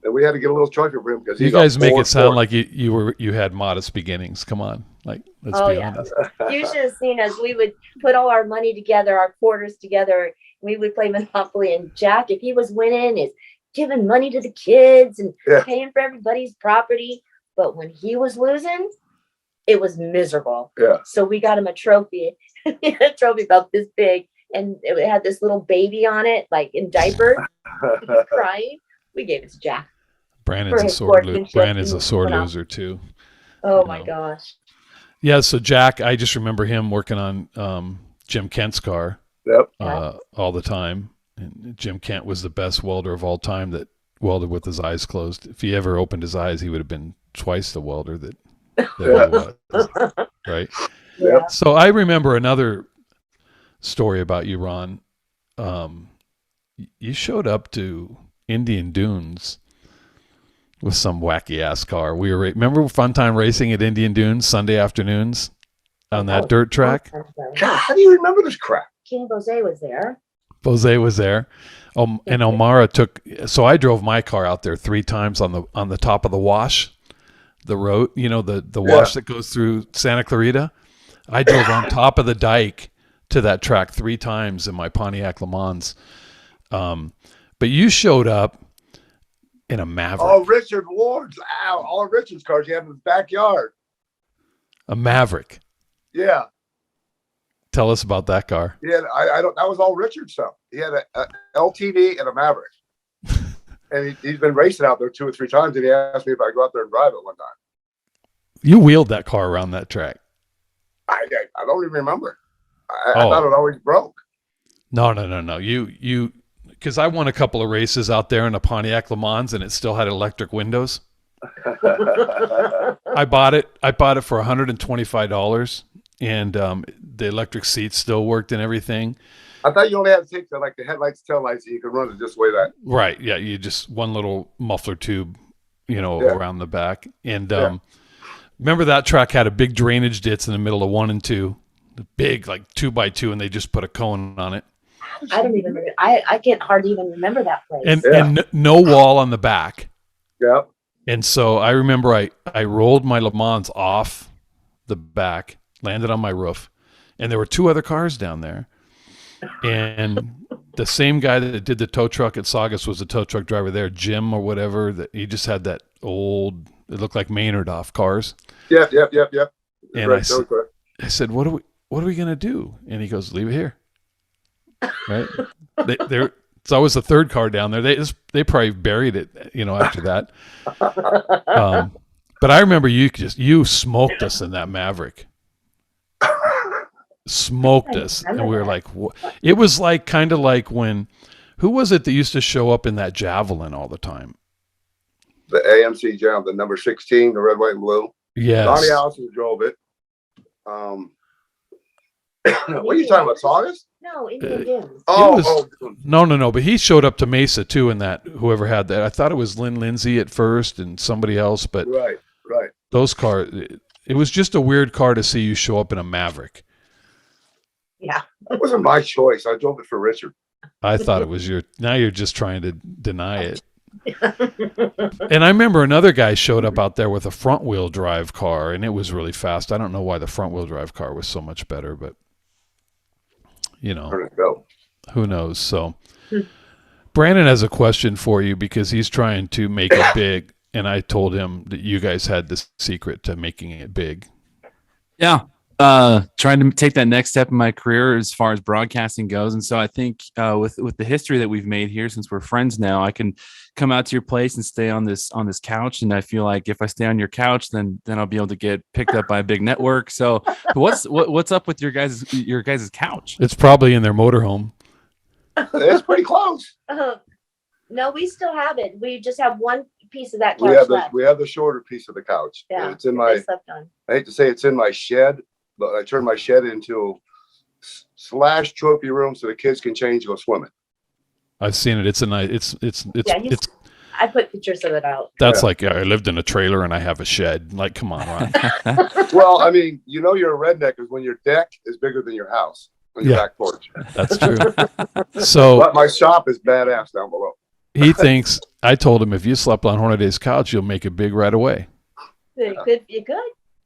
And we had to get a little trophy for him because You guys make it sound like you had modest beginnings. Come on. Like, let's Oh, be yeah. honest. You should have seen us. We would put all our money together, our quarters together. We would play Monopoly. And Jack, if he was winning, is giving money to the kids and Yeah. paying for everybody's property. But when he was losing, it was miserable. Yeah. So we got him a trophy. A trophy about this big. And it had this little baby on it, like in diapers, crying. We gave it to Jack. Brandon's For a his sword sportsmanship Brandon's a and sword Monopoly. loser, too. Oh, You my know. gosh. Yeah, so Jack, I just remember him working on Jim Kent's car Yep. all the time. And Jim Kent was the best welder of all time that welded with his eyes closed. If he ever opened his eyes, he would have been twice the welder that he was, right? Yeah. So I remember another story about you, Ron. You showed up to Indian Dunes with some wacky ass car. We were remember fun time racing at Indian Dunes Sunday afternoons on that dirt track. God, how do you remember this crap? King Bose was there. Bose was there. And Omara took. So I drove my car out there 3 times on the top of the wash, the road. You know the wash that goes through Santa Clarita. I drove on top of the dike to that track 3 times in my Pontiac Le Mans. But you showed up in a Maverick. Oh, Richard Ward's. Ow, all of Richard's cars he had in his backyard. A Maverick. Yeah. Tell us about that car. Yeah, I don't. That was all Richard stuff. He had a LTD and a Maverick, and he's been racing out there 2 or 3 times. And he asked me if I go out there and drive it one time. You wheeled that car around that track. I don't even remember. I Oh. thought it always broke. No. You because I won a couple of races out there in a Pontiac Le Mans, and it still had electric windows. I bought it for $125, and the electric seats still worked and everything. I thought you only had to take the headlights, tail lights, so you could run it just the way that. Right? Yeah, you just one little muffler tube, Yeah. around the back. And remember that track had a big drainage ditch in the middle of 1 and 2, the big 2x2, and they just put a cone on it. I don't even remember. I can't hardly even remember that place. And no wall on the back. Yeah. And so I remember I rolled my Le Mans off the back, landed on my roof, and there were 2 other cars down there. And the same guy that did the tow truck at Saugus was the tow truck driver there, Jim or whatever. That he just had that old, it looked like Maynard off cars. Yep. And Right, that was correct. I said, what are we gonna do? And he goes, leave it here. Right? It's always the 3rd car down there. They probably buried it, after that. But I remember you smoked us in that Maverick. Smoked us, and we were like, what? It was kind of like when, who was it that used to show up in that Javelin all the time? The AMC Jam, the number 16, the red, white, and blue. Yes. Donnie Allison drove it. What are you talking about, Saugus? No, Indian Dunes. No. But he showed up to Mesa too in that, whoever had that. I thought it was Lynn Lindsay at first and somebody else, but Right. those cars, it was just a weird car to see you show up in a Maverick. Yeah. That wasn't my choice. I drove it for Richard. I thought it was now you're just trying to deny it. And I remember another guy showed up out there with a front wheel drive car, and it was really fast. I don't know why the front wheel drive car was so much better, but Turn it go. who knows? So Brandon has a question for you because he's trying to make it big, and I told him that you guys had the secret to making it big. Yeah. trying to take that next step in my career as far as broadcasting goes. And so I think with the history that we've made here, since we're friends now, I can come out to your place and stay on this couch. And I feel like if I stay on your couch, then I'll be able to get picked up by a big network. So what's up with your guys' couch? It's probably in their motorhome. It's pretty close. No, we still have it. We just have one piece of that couch left. We have the shorter piece of the couch. Yeah, it's in my. Slept on. I hate to say it's in my shed, but I turned my shed into / trophy room so the kids can change and go swimming. I've seen it. It's a nice. It's. I put pictures of it out. That's like I lived in a trailer and I have a shed. Like, come on, Ron. Well, I mean, you're a redneck because when your deck is bigger than your house on your back porch. That's true. So, but my shop is badass down below. He thinks I told him if you slept on Hornaday's couch, you'll make it big right away. You could.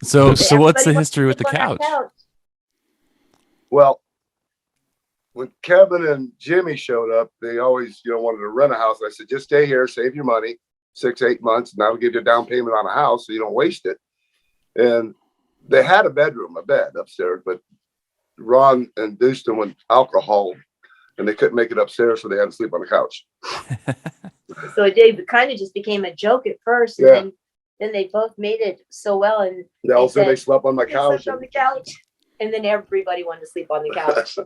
So what's the history with the couch? Well, when Kevin and Jimmy showed up, they always, wanted to rent a house. I said, just stay here, save your money, 6-8 months, and I'll give you a down payment on a house so you don't waste it. And they had a bed upstairs, but Ron induced them with alcohol, and they couldn't make it upstairs, so they had to sleep on the couch. So it kind of just became a joke at first, and then they both made it so well, and they slept on my couch. And then everybody wanted to sleep on the couch.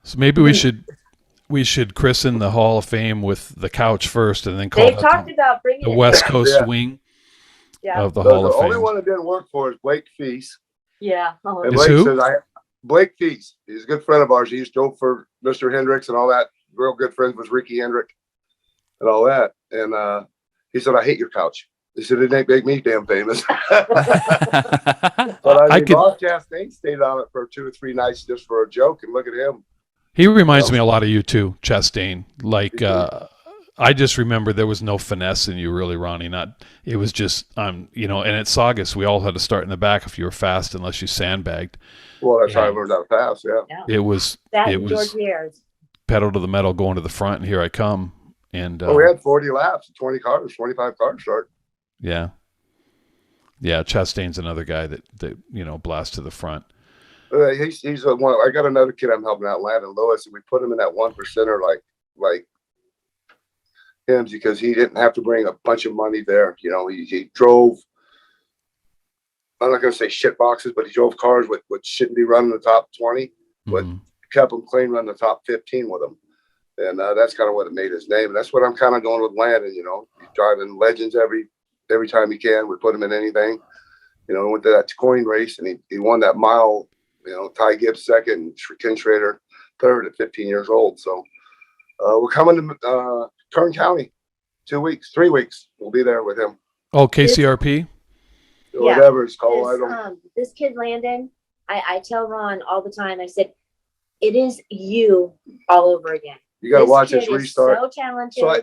So maybe we should christen the Hall of Fame with the couch first, and then call They've talked about bringing the it West back. Coast wing of the Hall of Fame. The only one that didn't work for is Blake Feast. Yeah. And Blake says, Blake Feast, he's a good friend of ours. He used to go for Mr. Hendricks and all that. Real good friends with Ricky Hendrick and all that. And he said, I hate your couch. He said, it ain't make me damn famous. But Bob Chastain stayed on it for 2 or 3 nights just for a joke. And look at him. He reminds me a lot of you too, Chastain. Like, I just remember there was no finesse in you, really, Ronnie. It was just, and at Saugus, we all had to start in the back if you were fast, unless you sandbagged. Well, that's how I learned how to pass. Yeah. It was pedal to the metal, going to the front, and here I come. And we had 40 laps, 20 cars, 25 cars start. Yeah. Yeah. Chastain's another guy that blast to the front. He's one. I got another kid I'm helping out, Landon Lewis, and we put him in that 1%er like him because he didn't have to bring a bunch of money there. He drove. I'm not going to say shit boxes, but he drove cars with shouldn't be running the top 20, but kept them clean, running the top 15 with them, and that's kind of what it made his name. And that's what I'm kind of going with Landon. He's driving legends every time he can. We put him in anything. Went to that coin race and he won that mile. Ty Gibbs second, Ken Schrader third at 15 years old. So we're coming to Kern County, 2 weeks, 3 weeks. We'll be there with him. Oh, KCRP? Whatever it's called. This kid, Landon, I tell Ron all the time, I said, it is you all over again. You got to watch his restart. So talented. So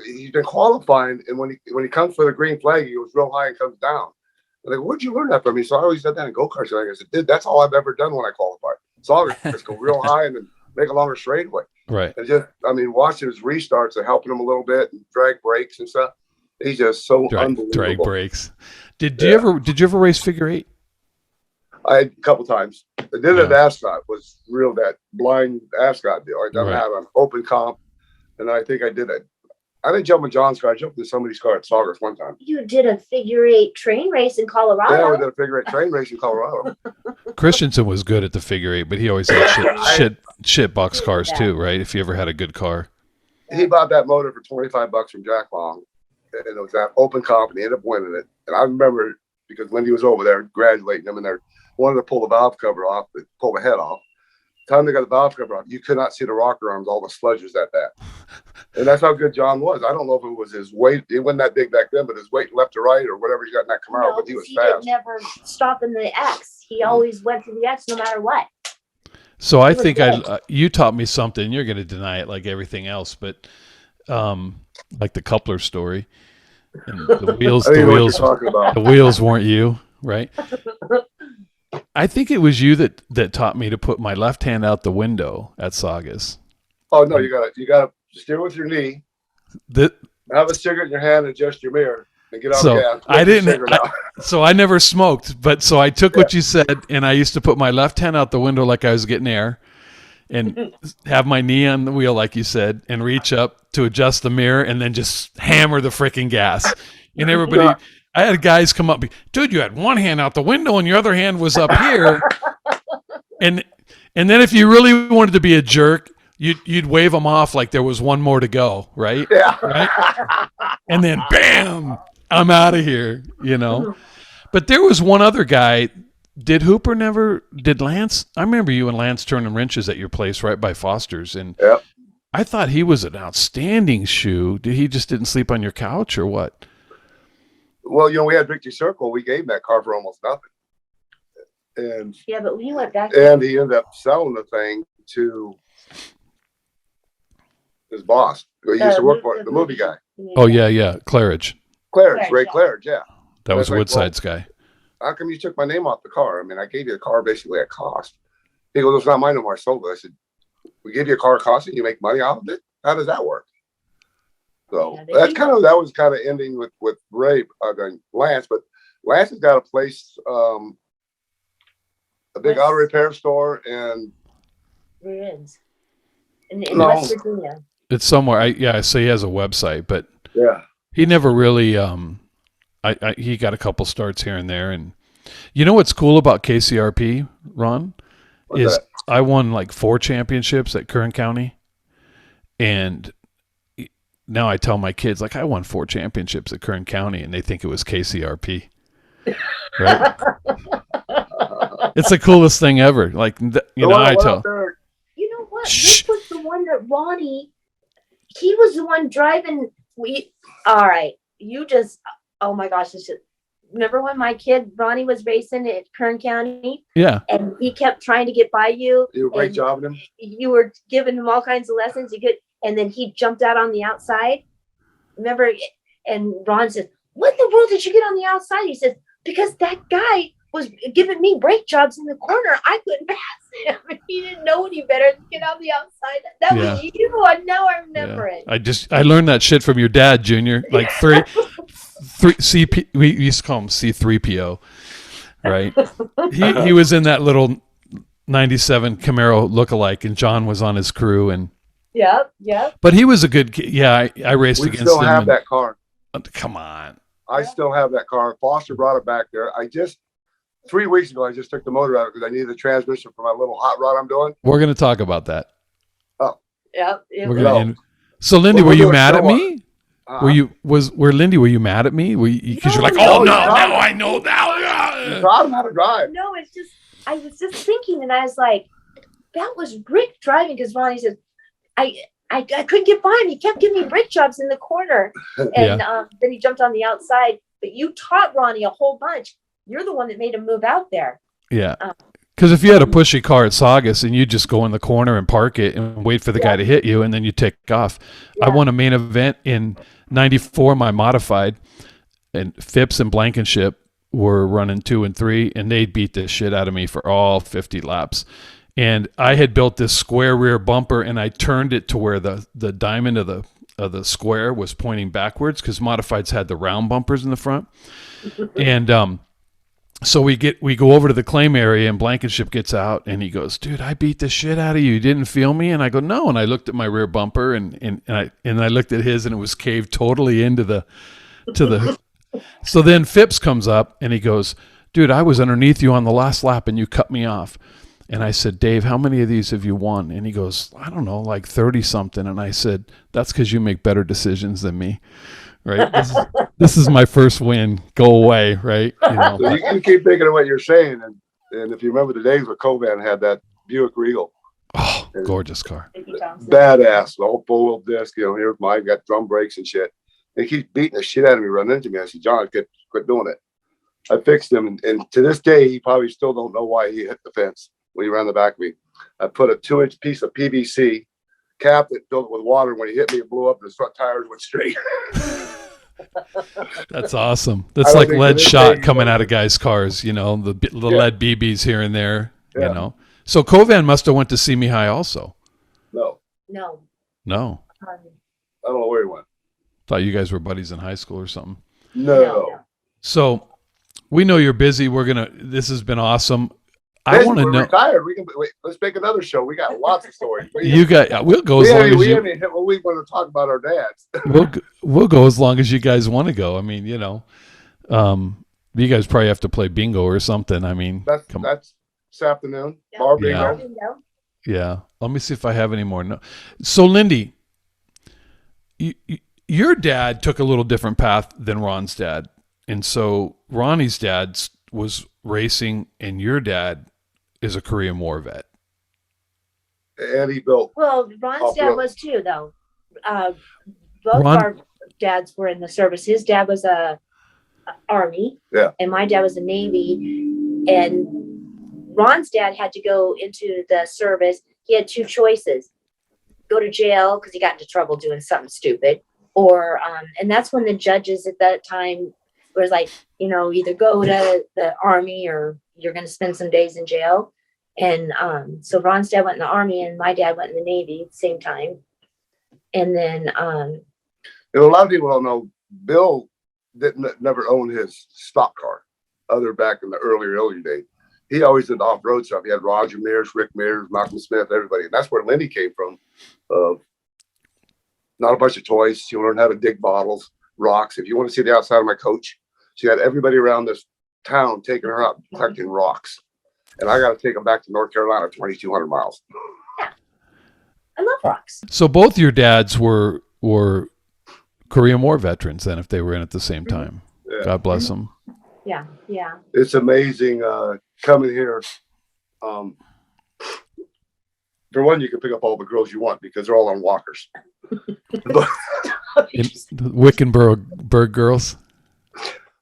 he's been qualifying, and when he comes for the green flag, he goes real high and comes down. I'm like, where'd you learn that from? So I always said that in go-karts. I said, dude, that's all I've ever done when I qualified. So I just go real high and then make a longer straightaway. Right. And watching his restarts and helping him a little bit and drag brakes and stuff. He's just so unbelievable. Drag brakes. Did you ever race figure 8? I a couple times. I did it at Ascot. Was real that blind Ascot deal. I done that on open comp, and I think I did it. I didn't jump in John's car. I jumped in somebody's car at Saugus one time. You did a figure 8 train race in Colorado. Yeah, we did a figure 8 train race in Colorado. Christensen was good at the figure 8, but he always had shit box cars too, right? If you ever had a good car. He bought that motor for $25 from Jack Long, and it was that open comp, and he ended up winning it. And I remember because Lindy was over there graduating him, and they wanted to pull the valve cover off, pull the head off. Time they got the valve cover off, you could not see the rocker arms, all the sludges at that. And that's how good John was. I don't know if it was his weight. He wasn't that big back then, but his weight left to right or whatever he's got in that Camaro, but he was fast. He never stopped in the X. He always went to the X no matter what. So I think you taught me something. You're going to deny it like everything else, but like the coupler story. And the wheels weren't you, right? I think it was you that taught me to put my left hand out the window at Saugus. Oh no, you gotta steer with your knee. Have a cigarette in your hand and adjust your mirror. And get off So gas. I Get your didn't. cigarette out. So I never smoked, but so I took what you said, and I used to put my left hand out the window like I was getting air, and have my knee on the wheel, like you said, and reach up to adjust the mirror, and then just hammer the freaking gas. And everybody, I had guys come up, dude, you had one hand out the window and your other hand was up here, and then if you really wanted to be a jerk, you'd wave them off like there was one more to go, right? Yeah. Right. And then bam, I'm out of here, you know. But there was one other guy. Did Lance? I remember you and Lance turning wrenches at your place right by Foster's, and Yep. I thought he was an outstanding shoe. He just didn't sleep on your couch or what? Well, we had Victory Circle. We gave him that car for almost nothing. And Yeah, but we went back. and he ended up selling the thing to his boss. He used to work for the movie guy. Oh yeah, Claridge. Claridge, Ray yeah. Claridge, yeah. That was That's like, Woodside's guy. How come you took my name off the car? I mean, I gave you the car basically at cost. He goes, it's not mine no more. I sold it. I said, we give you a car at cost and you make money off of it? How does that work? So Yeah, that was kind of ending with Ray, Lance, but Lance has got a place, a big West- auto repair store, and Where it is. In No. West Virginia. It's somewhere. So he has a website, but yeah. he never really. He got a couple starts here and there, and you know what's cool about KCRP, Ron, What's is that? I won like 4 championships at Kern County, and now I tell my kids like I won 4 championships at Kern County, and they think it was KCRP. Right? It's the coolest thing ever. Like I tell. You know what? Shh. This was the one that Ronnie, he was the one driving. All right. Oh my gosh. Remember when my kid Ronnie was racing at Kern County Yeah. and he kept trying to get by you? You do a great and job of him. You were giving him all kinds of lessons. And then he jumped out on the outside. Remember? And Ron said, "What in the world did you get on the outside?" He says, "Because that guy was giving me brake jobs in the corner. I couldn't pass him. He didn't know any better than get on the outside." That was you. I know. I remember it. I learned that shit from your dad, Junior. Like three CP. We used to call him C3PO, right? He was in that little '97 Camaro lookalike, and John was on his crew, and Yep. but he was a good kid. Yeah, I raced We against still him. have and- that car. Come on. I still have that car. Foster brought it back there. 3 weeks ago, I just took the motor out because I needed the transmission for my little hot rod I'm doing. We're gonna talk about that. Yep. We're gonna. So, Lindy, Well, were you we'll do a mad at show me? Were you Lindy? Were you mad at me? Because you're like, No, oh no, no. now I know You that. taught him how to drive. No, it's just I was just thinking, and I was like, that was Rick driving because Ronnie says, I couldn't get by him. He kept giving me brake jobs in the corner, and then he jumped on the outside. But you taught Ronnie a whole bunch. You're the one that made him move out there. Yeah. Because if you had a pushy car at Saugus and you just go in the corner and park it and wait for the guy to hit you and then you take off. Yeah. I won a main event in '94, my modified, and Phipps and Blankenship were running 2 and 3, and they beat the shit out of me for all 50 laps. And I had built this square rear bumper, and I turned it to where the diamond of the square was pointing backwards because modifieds had the round bumpers in the front. And so we go over to the claim area, and Blankenship gets out, and he goes, "Dude, I beat the shit out of you. You didn't feel me?" And I go, "No." And I looked at my rear bumper, and I looked at his, and it was caved totally into the. So then Phipps comes up, and he goes, "Dude, I was underneath you on the last lap, and you cut me off." And I said, "Dave, how many of these have you won?" And he goes, "I don't know, like 30 something." And I said, "That's because you make better decisions than me." Right? This is my first win. Go away, right? So you keep thinking of what you're saying, and if you remember the days where Covan had that Buick Regal, Oh, gorgeous car. badass, the whole four-wheel disc. Here's mine, got drum brakes and shit. They keep beating the shit out of me, running into me. I said, "John, quit doing it." I fixed him, and to this day, he probably still don't know why he hit the fence when he ran the back of me. I put a 2-inch piece of PVC cap that filled it with water. When he hit me, it blew up, and his front tires went straight. That's awesome. That's I don't like think lead to this shot day, coming out of guys' cars, the lead BBs here and there, Yeah. So Covan must have went to see me high also. No, No. I don't know where he went. Thought you guys were buddies in high school or something. No. So we know you're busy. This has been awesome. I want to know. Retired. We can wait. Let's make another show. We got lots of stories. We'll go as long as you. We want to talk about our dads. We'll go as long as you guys want to go. I mean, you guys probably have to play bingo or something. I mean, that's this afternoon. Yeah. Bar bingo. Yeah. Let me see if I have any more. No. So, Lindy, your dad took a little different path than Ron's dad, and so Ronnie's dad was racing, and your dad is a Korean War vet. And he built. Well, Ron's dad was too, though. Both our dads were in the service. His dad was a Army, and my dad was a Navy. And Ron's dad had to go into the service. He had two choices: go to jail because he got into trouble doing something stupid, or and that's when the judges at that time was like, either go to the Army or you're going to spend some days in jail. And so Ron's dad went in the Army and my dad went in the Navy at the same time. And then a lot of people don't know, Bill never owned his stock car other back in the early days. He always did off-road stuff. He had Roger Mears, Rick Mears, Malcolm Smith, everybody. And that's where Lindy came from. Not a bunch of toys. She learned how to dig bottles, rocks. If you want to see the outside of my coach, she had everybody around this town taking her out collecting rocks. And I got to take them back to North Carolina, 2,200 miles. Yeah. I love rocks. So both your dads were Korean War veterans then, if they were in at the same time. Yeah. God bless them. Yeah. Yeah. It's amazing coming here. For one, you can pick up all the girls you want because they're all on walkers. The Wickenburg girls.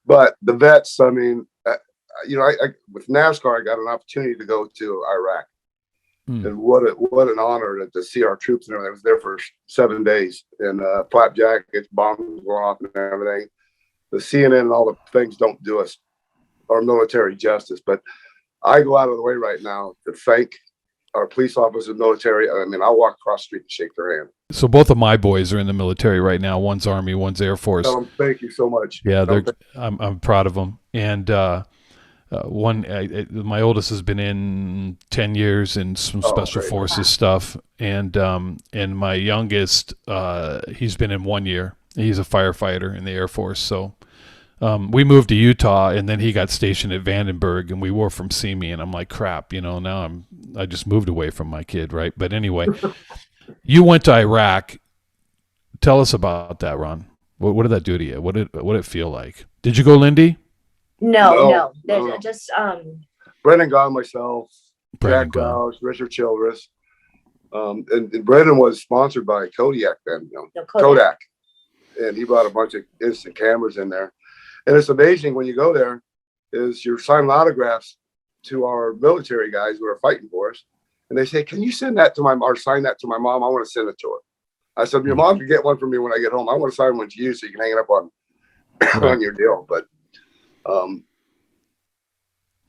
But the vets, I mean, with NASCAR, I got an opportunity to go to Iraq. And what an honor to see our troops and everything. I was there for 7 days, and flak jackets, bombs going off and everything. The CNN and all the things don't do us our military justice, but I go out of the way right now to thank our police officers, military. I mean, I'll walk across the street and shake their hand. So both of my boys are in the military right now. One's Army, one's Air Force. Tell them thank you so much. Yeah, I'm proud of them. And my oldest has been in 10 years in some special forces stuff, and my youngest he's been in 1 year. He's a firefighter in the Air Force. So we moved to Utah, and then he got stationed at Vandenberg, and we wore from Simi, and I'm like, crap, now I just moved away from my kid, right? But anyway, you went to Iraq. Tell us about that, Ron. What did that do to you? What did it feel like? Did you go, Lindy? No. Just Brendan Gone, myself, Jack Rouse, Richard Childress, and Brendan was sponsored by Kodiak then, Kodak, and he brought a bunch of instant cameras in there, and it's amazing when you go there, is you're signing autographs to our military guys who are fighting for us, and they say, "Can you send that to sign that to my mom? I want to send it to her." I said, "Your mom can get one from me when I get home. I want to sign one to you so you can hang it up on on your deal." But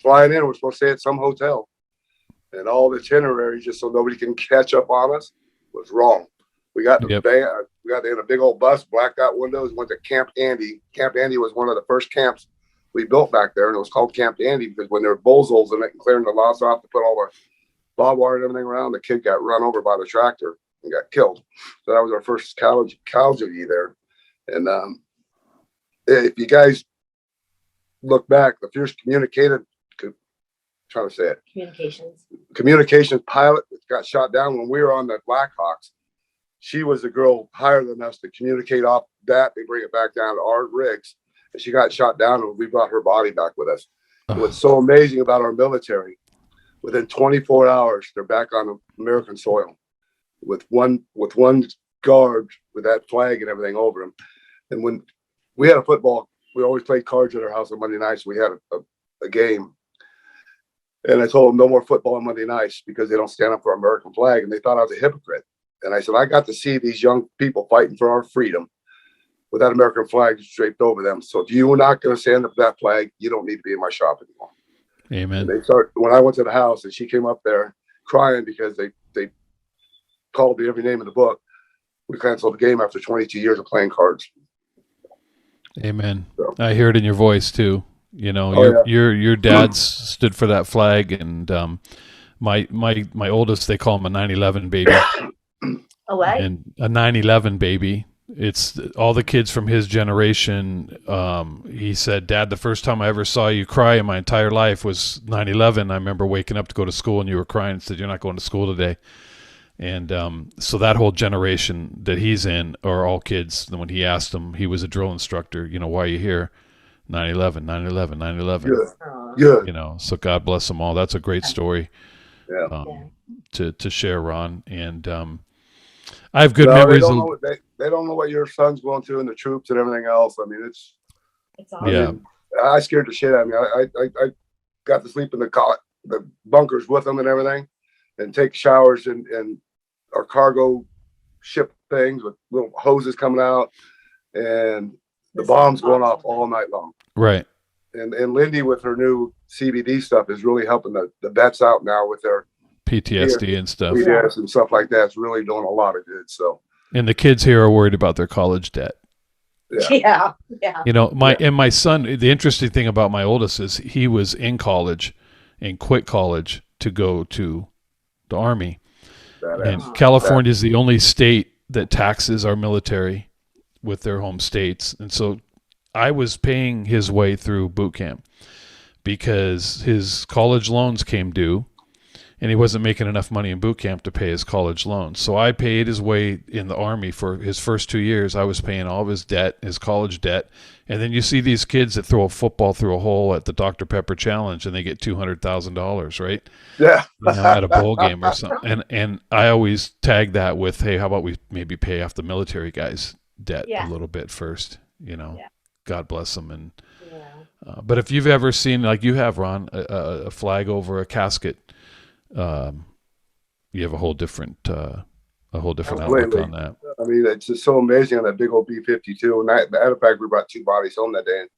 flying in, we're supposed to stay at some hotel, and all the itinerary, just so nobody can catch up on us, was wrong. We got in a big old bus, blacked out windows, went to Camp Andy. Camp Andy was one of the first camps we built back there, and it was called Camp Andy because when there were bullsholes in it and clearing the lots off to put all the barbed wire and everything around, the kid got run over by the tractor and got killed. So that was our first casualty there. And if you guys look back, the first communications pilot that got shot down when we were on the Blackhawks. She was a girl higher than us to communicate off that. They bring it back down to our rigs, and she got shot down, and we brought her body back with us. What's so amazing about our military, within 24 hours, they're back on American soil with one guard with that flag and everything over him. And when we had a football, we always played cards at our house on Monday nights. We had a game. And I told them no more football on Monday nights because they don't stand up for our American flag. And they thought I was a hypocrite. And I said, I got to see these young people fighting for our freedom with that American flag draped over them. So if you were not going to stand up for that flag, you don't need to be in my shop anymore. Amen. And when I went to the house and she came up there crying because they called me every name in the book, we canceled the game after 22 years of playing cards. Amen. So. I hear it in your voice too. You know, Oh, your dad's stood for that flag, and my oldest, they call him a 9/11 baby, Oh, what? and a 9/11 baby. It's all the kids from his generation. He said, "Dad, the first time I ever saw you cry in my entire life was 9/11. I remember waking up to go to school and you were crying and said, 'You're not going to school today.'" And so that whole generation that he's in are all kids. And when he asked them, he was a drill instructor, you know, "Why are you here?" 9/11, 9/11, 9/11. Good. Aw. Good. You know, so God bless them all. That's a great story Yeah. to share, Ron. And I have good No, memories. They don't know what your son's going through and the troops and everything else. I mean, It's awesome. Yeah. I scared the shit out of me. I got to sleep in the bunkers with them and everything, and take showers in our cargo ship things with little hoses coming out, and the bombs going off all night long. Right. And Lindy with her new CBD stuff is really helping the vets out now with their PTSD and stuff. PTS and stuff like that. It's really doing a lot of good. So And the kids here are worried about their college debt. Yeah. You know, my son, the interesting thing about my oldest is he was in college and quit college to go to the Army. And California is the only state that taxes our military with their home states. And so I was paying his way through boot camp because his college loans came due and he wasn't making enough money in boot camp to pay his college loans. So I paid his way in the Army for his first 2 years. I was paying all of his debt, his college debt. And then you see these kids that throw a football through a hole at the Dr. Pepper Challenge and they get $200,000, right? Yeah. You know, at a bowl game or something. And I always tag that with, hey, how about we maybe pay off the military guys' debt a little bit first, you know? Yeah. God bless them. And but if you've ever seen, like you have, Ron, a flag over a casket, you have a whole different outlook on that. I mean, it's just so amazing on that big old B-52. And matter of fact, we brought 2 bodies home that day. And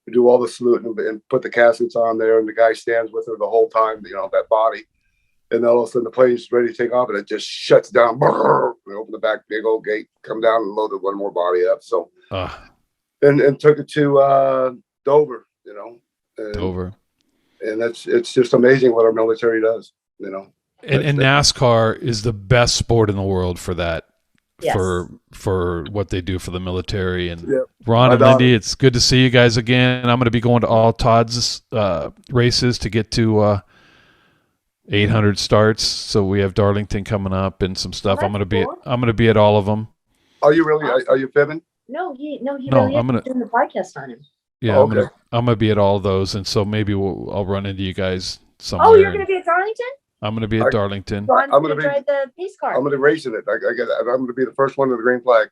we do all the saluting and put the caskets on there, and the guy stands with her the whole time, you know, that body. And then all of a sudden the plane's ready to take off, and it just shuts down. We open the back big old gate, come down and loaded one more body up. So and took it to Dover, you know. Dover. And it's just amazing what our military does, you know. And NASCAR is the best sport in the world for that. Yes. For what they do for the military. And Yep. Ron and Lindy, it's good to see you guys again. I'm going to be going to all Todd's races to get to 800 starts. So we have Darlington coming up and some stuff. Oh, I'm going cool. to be at all of them. Are you really? Are you fibbing? No, he No, really I'm is doing the podcast on him. Yeah, Oh, okay. I'm gonna be at all of those, and so maybe I'll run into you guys somewhere. Oh, you're going to be at Darlington? I'm gonna be at Darlington. Ron's I'm going gonna to be- drive the pace car. I'm going to race in it. I'm going to be the first one to the green flag.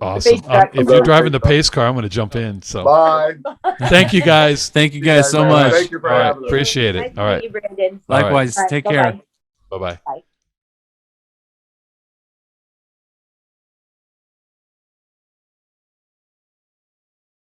Awesome. track. If you're driving the pace car, I'm gonna jump in. So Bye. Thank you guys. Thank you guys so man. much. Thank you for all right, having us. appreciate Nice it. to All meet right, you, Brandon. Likewise. All right, Take bye-bye. care. bye bye. Bye.